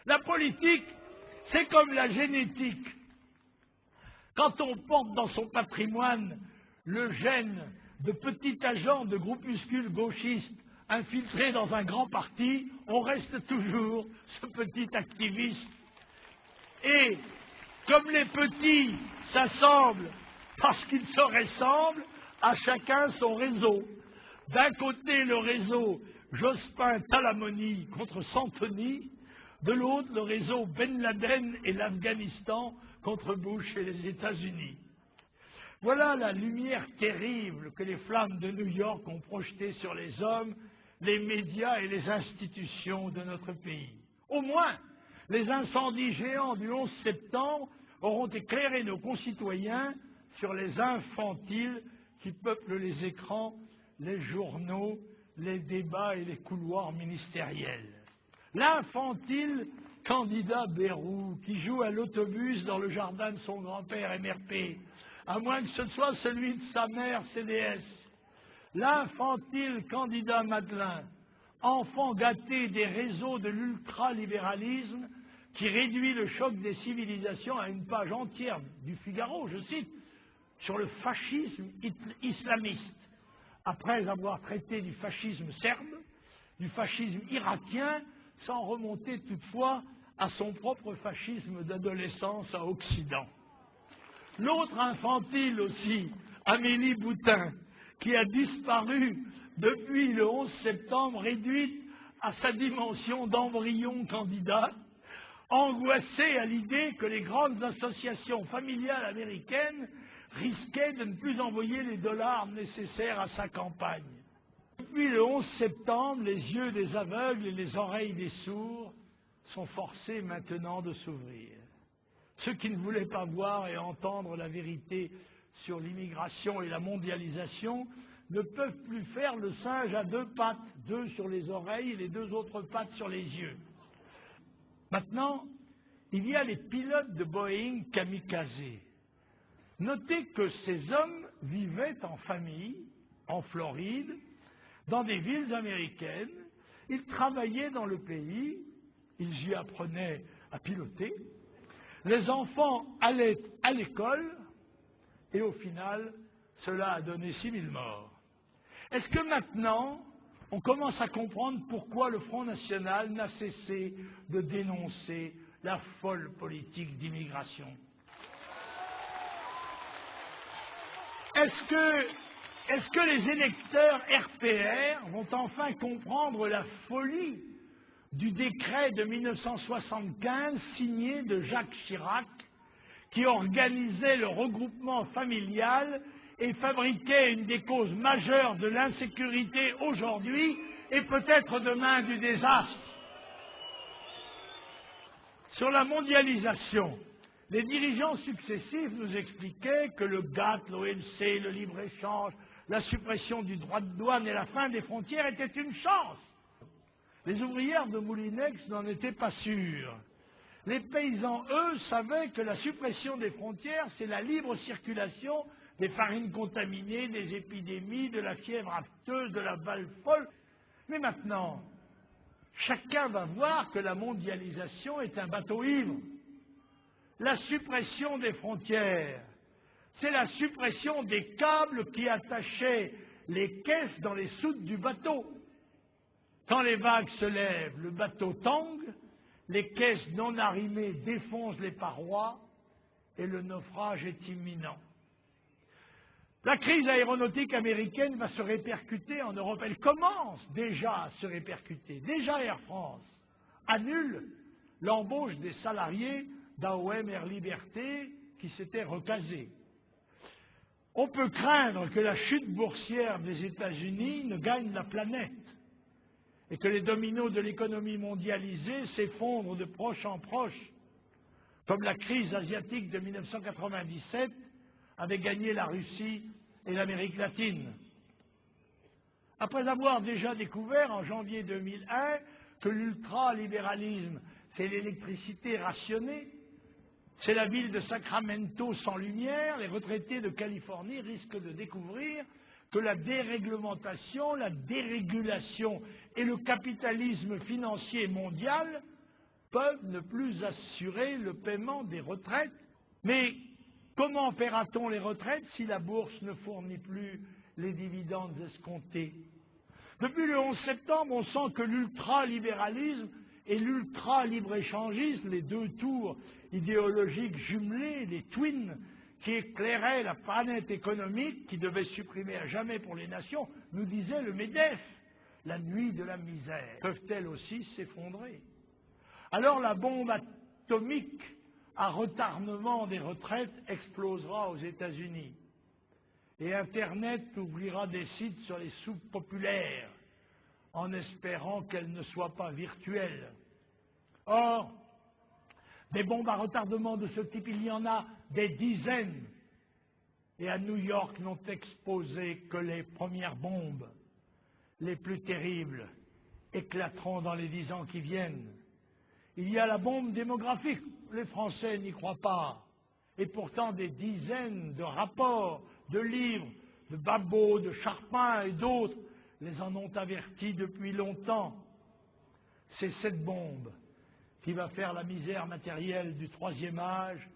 la politique, c'est comme la génétique. Quand on porte dans son patrimoine le gène de petit agent de groupuscule gauchiste infiltré dans un grand parti, on reste toujours ce petit activiste. Et comme les petits s'assemblent parce qu'ils se ressemblent, à chacun son réseau. D'un côté le réseau Jospin-Talamoni contre Santoni, de l'autre le réseau Ben Laden et l'Afghanistan contre Bush et les États-Unis. Voilà la lumière terrible que les flammes de New York ont projetée sur les hommes, les médias et les institutions de notre pays. Au moins, les incendies géants du 11 septembre auront éclairé nos concitoyens sur les infantiles qui peuplent les écrans, les journaux, les débats et les couloirs ministériels. L'infantile candidat Bayrou qui joue à l'autobus dans le jardin de son grand-père MRP, à moins que ce soit celui de sa mère CDS. L'infantile candidat Madelin, enfant gâté des réseaux de l'ultralibéralisme qui réduit le choc des civilisations à une page entière du Figaro, je cite, sur le fascisme islamiste, après avoir traité du fascisme serbe, du fascisme irakien, sans remonter toutefois à son propre fascisme d'adolescence à Occident. L'autre infantile aussi, Amélie Boutin, qui a disparu depuis le 11 septembre, réduite à sa dimension d'embryon candidat, angoissée à l'idée que les grandes associations familiales américaines risquaient de ne plus envoyer les dollars nécessaires à sa campagne. Depuis le 11 septembre, les yeux des aveugles et les oreilles des sourds sont forcés maintenant de s'ouvrir. Ceux qui ne voulaient pas voir et entendre la vérité sur l'immigration et la mondialisation ne peuvent plus faire le singe à deux pattes, deux sur les oreilles et les deux autres pattes sur les yeux. Maintenant, il y a les pilotes de Boeing kamikazés. Notez que ces hommes vivaient en famille, en Floride, dans des villes américaines, ils travaillaient dans le pays, ils y apprenaient à piloter, les enfants allaient à l'école, et au final, cela a donné 6000 morts. Est-ce que maintenant, on commence à comprendre pourquoi le Front National n'a cessé de dénoncer la folle politique d'immigration? Est-ce que les électeurs RPR vont enfin comprendre la folie du décret de 1975 signé de Jacques Chirac qui organisait le regroupement familial et fabriquait une des causes majeures de l'insécurité aujourd'hui et peut-être demain du désastre? Sur la mondialisation, les dirigeants successifs nous expliquaient que le GATT, l'OMC, le libre-échange, la suppression du droit de douane et la fin des frontières étaient une chance. Les ouvrières de Moulinex n'en étaient pas sûres. Les paysans, eux, savaient que la suppression des frontières, c'est la libre circulation des farines contaminées, des épidémies, de la fièvre apteuse, de la balle folle. Mais maintenant, chacun va voir que la mondialisation est un bateau ivre. La suppression des frontières, c'est la suppression des câbles qui attachaient les caisses dans les soutes du bateau. Quand les vagues se lèvent, le bateau tangue, les caisses non arrimées défoncent les parois et le naufrage est imminent. La crise aéronautique américaine va se répercuter en Europe. Elle commence déjà à se répercuter. Déjà Air France annule l'embauche des salariés d'AOM Air Liberté qui s'étaient recasés. On peut craindre que la chute boursière des États-Unis ne gagne la planète et que les dominos de l'économie mondialisée s'effondrent de proche en proche, comme la crise asiatique de 1997 avait gagné la Russie et l'Amérique latine. Après avoir déjà découvert en janvier 2001 que l'ultralibéralisme, c'est l'électricité rationnée, C'est la ville de Sacramento sans lumière. Les retraités de Californie risquent de découvrir que la déréglementation, la dérégulation et le capitalisme financier mondial peuvent ne plus assurer le paiement des retraites. Mais comment paiera-t-on les retraites si la bourse ne fournit plus les dividendes escomptés? Depuis le 11 septembre, on sent que l'ultralibéralisme et l'ultra-libre-échangisme, les deux tours idéologiques jumelés, les twins, qui éclairaient la planète économique, qui devait supprimer à jamais pour les nations, nous disait le MEDEF, la nuit de la misère. Peuvent-elles aussi s'effondrer? Alors la bombe atomique à retardement des retraites explosera aux États-Unis. Et Internet oubliera des sites sur les soupes populaires, en espérant qu'elles ne soient pas virtuelles. Or, des bombes à retardement de ce type, il y en a des dizaines. Et à New York n'ont exposé que les premières bombes. Les plus terribles éclateront dans les 10 ans qui viennent. Il y a la bombe démographique. Les Français n'y croient pas. Et pourtant des dizaines de rapports, de livres, de Babot, de Charpin et d'autres les en ont avertis depuis longtemps. C'est cette bombe qui va faire la misère matérielle du 3e âge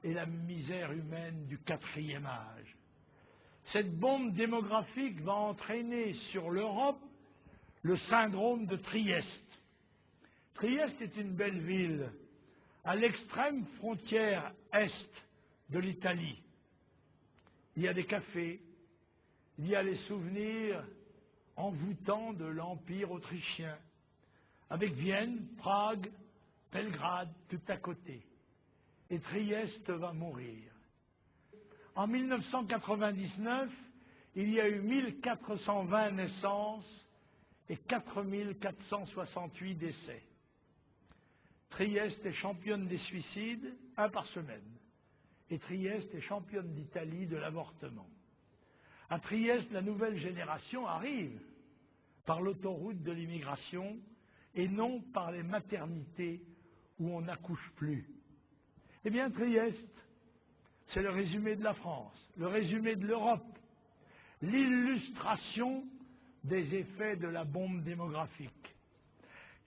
et la misère humaine du 4e âge. Cette bombe démographique va entraîner sur l'Europe le syndrome de Trieste. Trieste est une belle ville, à l'extrême frontière est de l'Italie. Il y a des cafés, il y a les souvenirs envoûtants de l'Empire autrichien, avec Vienne, Prague, Belgrade, tout à côté. Et Trieste va mourir. En 1999, il y a eu 1420 naissances et 4468 décès. Trieste est championne des suicides, un par semaine. Et Trieste est championne d'Italie de l'avortement. À Trieste, la nouvelle génération arrive par l'autoroute de l'immigration et non par les maternités où on n'accouche plus. Eh bien, Trieste, c'est le résumé de la France, le résumé de l'Europe, l'illustration des effets de la bombe démographique.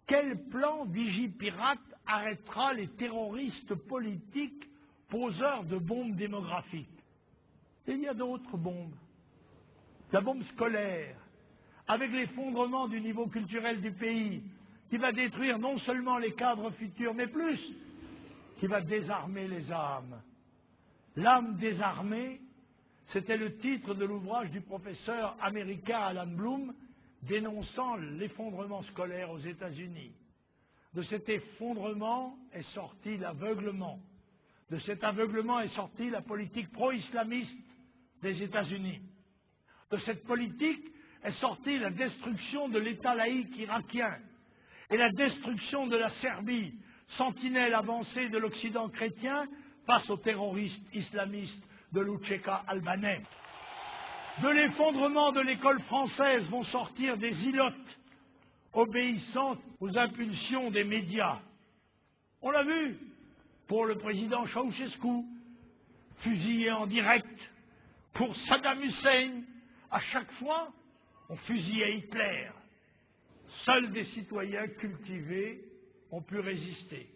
Quel plan Vigipirate arrêtera les terroristes politiques poseurs de bombes démographiques? Et il y a d'autres bombes. La bombe scolaire, avec l'effondrement du niveau culturel du pays, qui va détruire non seulement les cadres futurs, mais plus, qui va désarmer les âmes. L'âme désarmée, c'était le titre de l'ouvrage du professeur américain Alan Bloom, dénonçant l'effondrement scolaire aux États-Unis. De cet effondrement est sorti l'aveuglement. De cet aveuglement est sortie la politique pro-islamiste des États-Unis. De cette politique est sortie la destruction de l'État laïque irakien et la destruction de la Serbie, sentinelle avancée de l'Occident chrétien face aux terroristes islamistes de l'Učeka albanais. De l'effondrement de l'école française vont sortir des ilotes obéissant aux impulsions des médias. On l'a vu pour le président Ceausescu, fusillé en direct, pour Saddam Hussein. À chaque fois, on fusillait Hitler. Seuls des citoyens cultivés ont pu résister.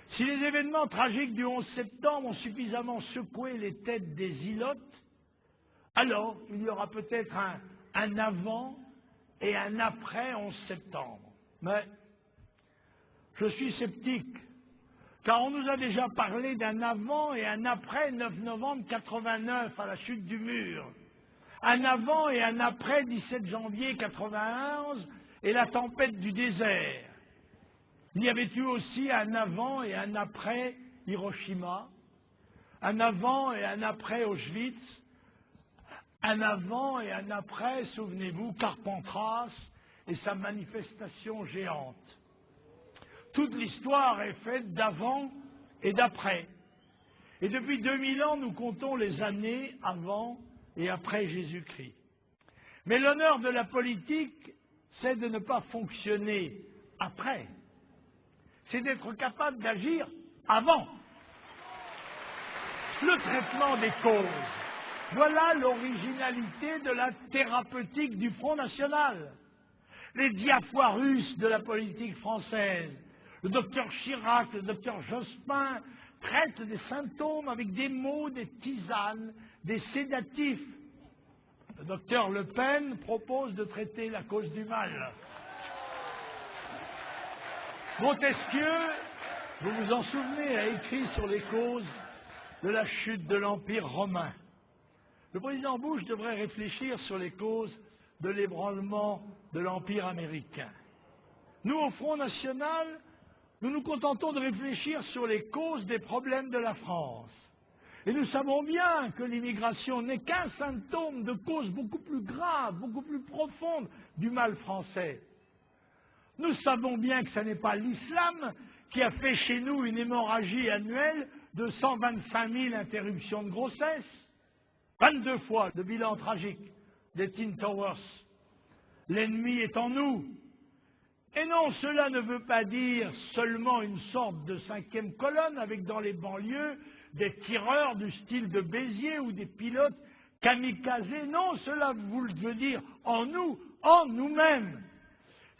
Si les événements tragiques du 11 septembre ont suffisamment secoué les têtes des ilotes, alors il y aura peut-être un avant et un après 11 septembre. Mais je suis sceptique, car on nous a déjà parlé d'un avant et un après 9 novembre 89 à la chute du mur, un avant et un après 17 janvier 91 et la tempête du désert. Il y avait eu aussi un avant et un après Hiroshima, un avant et un après Auschwitz, un avant et un après, souvenez-vous, Carpentras et sa manifestation géante. Toute l'histoire est faite d'avant et d'après. Et depuis 2000 ans, nous comptons les années avant et après Jésus-Christ. Mais l'honneur de la politique, c'est de ne pas fonctionner après. C'est d'être capable d'agir avant. le traitement des causes. Voilà l'originalité de la thérapeutique du Front National. Les diafoirus de la politique française, le docteur Chirac, le docteur Jospin, traitent des symptômes avec des mots, des tisanes, des sédatifs. Le docteur Le Pen propose de traiter la cause du mal. Montesquieu, vous vous en souvenez, a écrit sur les causes de la chute de l'Empire romain. Le président Bush devrait réfléchir sur les causes de l'ébranlement de l'Empire américain. Nous, au Front National, nous nous contentons de réfléchir sur les causes des problèmes de la France. Et nous savons bien que l'immigration n'est qu'un symptôme de cause beaucoup plus grave, beaucoup plus profonde du mal français. Nous savons bien que ce n'est pas l'islam qui a fait chez nous une hémorragie annuelle de 125 000 interruptions de grossesse, 22 fois le bilan tragique des Twin Towers. L'ennemi est en nous. Et non, cela ne veut pas dire seulement une sorte de cinquième colonne avec dans les banlieues des tireurs du style de Béziers ou des pilotes kamikazés. Non, cela veut dire en nous, en nous-mêmes.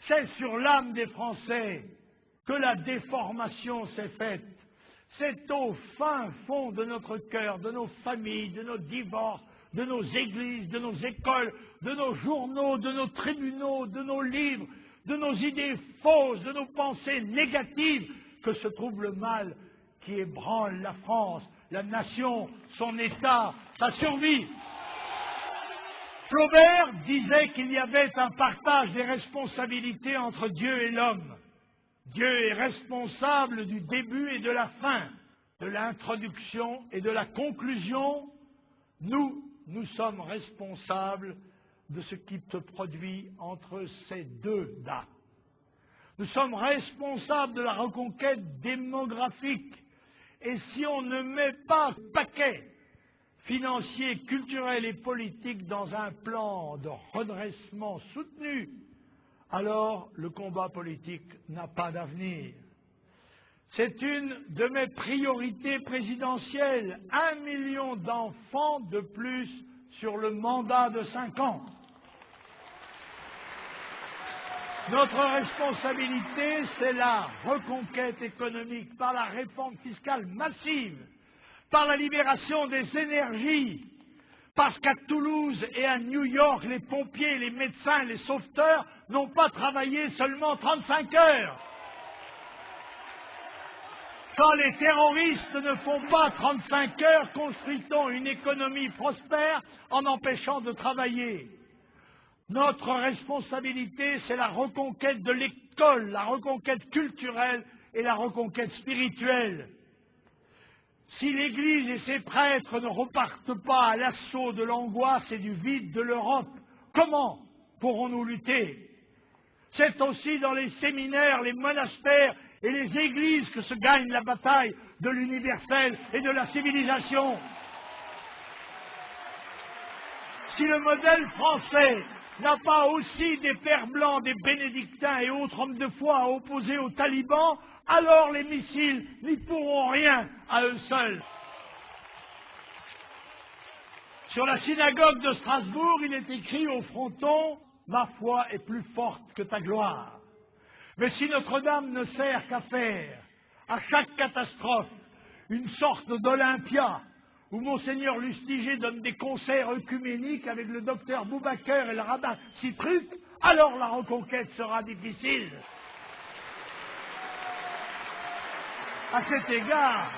C'est sur l'âme des Français que la déformation s'est faite. C'est au fin fond de notre cœur, de nos familles, de nos divorces, de nos églises, de nos écoles, de nos journaux, de nos tribunaux, de nos livres, de nos idées fausses, de nos pensées négatives, que se trouve le mal qui ébranle la France, la nation, son État, sa survie. Flaubert disait qu'il y avait un partage des responsabilités entre Dieu et l'homme. Dieu est responsable du début et de la fin, de l'introduction et de la conclusion. Nous sommes responsables de ce qui se produit entre ces deux dates. Nous sommes responsables de la reconquête démographique. Et si on ne met pas le paquet financier, culturel et politique dans un plan de redressement soutenu, alors le combat politique n'a pas d'avenir. C'est une de mes priorités présidentielles, 1 million d'enfants de plus sur le mandat de 5 ans. Notre responsabilité, c'est la reconquête économique par la réforme fiscale massive, par la libération des énergies, parce qu'à Toulouse et à New York, les pompiers, les médecins, les sauveteurs n'ont pas travaillé seulement 35 heures. Quand les terroristes ne font pas 35 heures, construit-on une économie prospère en empêchant de travailler. Notre responsabilité, c'est la reconquête de l'école, la reconquête culturelle et la reconquête spirituelle. Si l'Église et ses prêtres ne repartent pas à l'assaut de l'angoisse et du vide de l'Europe, comment pourrons-nous lutter? C'est aussi dans les séminaires, les monastères et les églises que se gagne la bataille de l'universel et de la civilisation. Si le modèle français n'a pas aussi des pères blancs, des bénédictins et autres hommes de foi à opposer aux talibans, alors les missiles n'y pourront rien à eux seuls. Sur la synagogue de Strasbourg, il est écrit au fronton « Ma foi est plus forte que ta gloire ». Mais si Notre-Dame ne sert qu'à faire, à chaque catastrophe, une sorte d'Olympia, où Monseigneur Lustiger donne des concerts œcuméniques avec le docteur Boubaker et le rabbin Citruc, alors la reconquête sera difficile. À cet égard,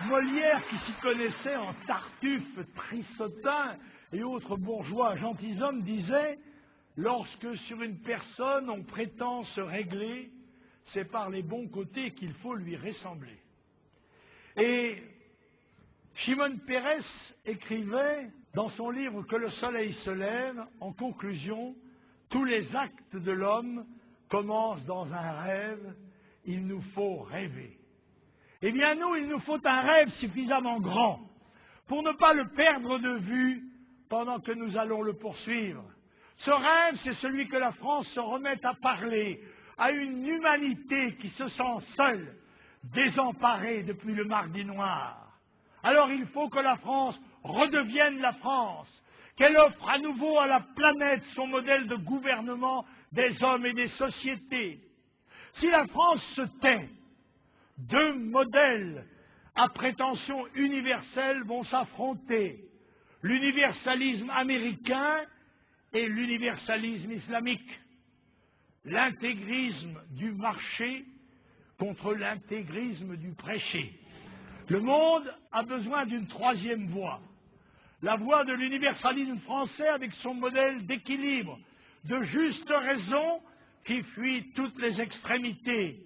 Molière, qui s'y connaissait en Tartuffe, Trissotin et autres bourgeois gentilshommes, disait « Lorsque sur une personne on prétend se régler, c'est par les bons côtés qu'il faut lui ressembler. » Et Shimon Peres écrivait dans son livre « Que le soleil se lève », en conclusion, « Tous les actes de l'homme commencent dans un rêve, il nous faut rêver. » Eh bien nous, il nous faut un rêve suffisamment grand pour ne pas le perdre de vue pendant que nous allons le poursuivre. Ce rêve, c'est celui que la France se remette à parler à une humanité qui se sent seule, désemparée depuis le Mardi Noir, Alors il faut que la France redevienne la France, qu'elle offre à nouveau à la planète son modèle de gouvernement des hommes et des sociétés. Si la France se tait, deux modèles à prétention universelle vont s'affronter, l'universalisme américain et l'universalisme islamique, l'intégrisme du marché contre l'intégrisme du prêché. Le monde a besoin d'une troisième voie, la voie de l'universalisme français avec son modèle d'équilibre, de juste raison qui fuit toutes les extrémités.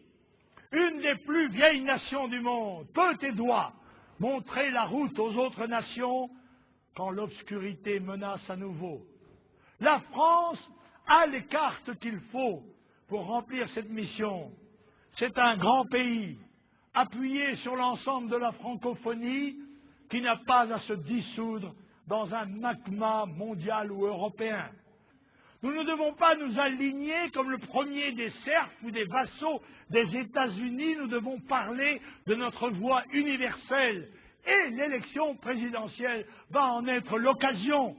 Une des plus vieilles nations du monde peut et doit montrer la route aux autres nations quand l'obscurité menace à nouveau. La France a les cartes qu'il faut pour remplir cette mission. C'est un grand pays, appuyé sur l'ensemble de la francophonie, qui n'a pas à se dissoudre dans un magma mondial ou européen. Nous ne devons pas nous aligner comme le premier des serfs ou des vassaux des États-Unis, nous devons parler de notre voie universelle. Et l'élection présidentielle va en être l'occasion.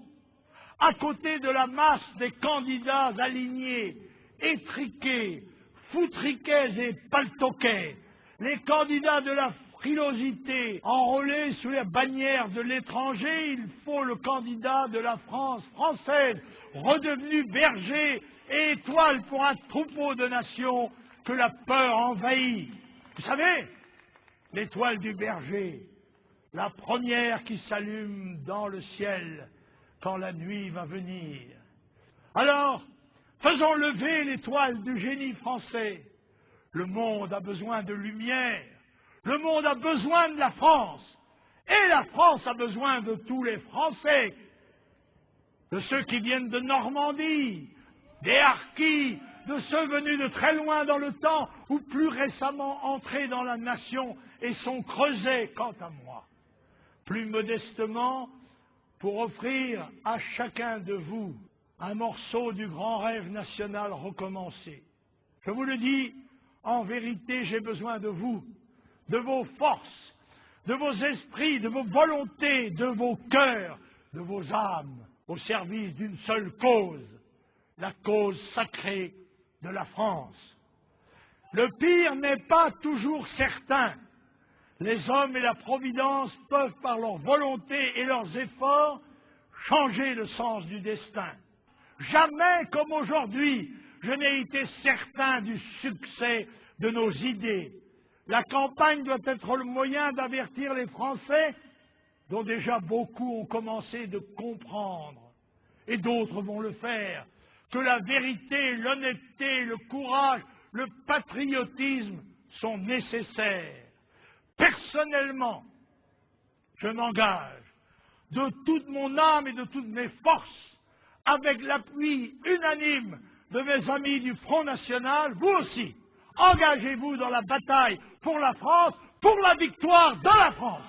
À côté de la masse des candidats alignés, étriqués, foutriquets et paltoquets, les candidats de la frilosité enrôlés sous la bannière de l'étranger, il faut le candidat de la France française, redevenu berger et étoile pour un troupeau de nations que la peur envahit. Vous savez, l'étoile du berger, la première qui s'allume dans le ciel quand la nuit va venir. Alors, faisons lever l'étoile du génie français. Le monde a besoin de lumière. Le monde a besoin de la France. Et la France a besoin de tous les Français, de ceux qui viennent de Normandie, des harkis, de ceux venus de très loin dans le temps ou plus récemment entrés dans la nation et sont creusés, quant à moi, plus modestement, pour offrir à chacun de vous un morceau du grand rêve national recommencé. Je vous le dis, en vérité, j'ai besoin de vous, de vos forces, de vos esprits, de vos volontés, de vos cœurs, de vos âmes, au service d'une seule cause, la cause sacrée de la France. Le pire n'est pas toujours certain. Les hommes et la Providence peuvent, par leur volonté et leurs efforts, changer le sens du destin. Jamais comme aujourd'hui, je n'ai été certain du succès de nos idées. La campagne doit être le moyen d'avertir les Français, dont déjà beaucoup ont commencé de comprendre, et d'autres vont le faire, que la vérité, l'honnêteté, le courage, le patriotisme sont nécessaires. Personnellement, je m'engage de toute mon âme et de toutes mes forces, avec l'appui unanime de mes amis du Front National, vous aussi, engagez-vous dans la bataille pour la France, pour la victoire de la France.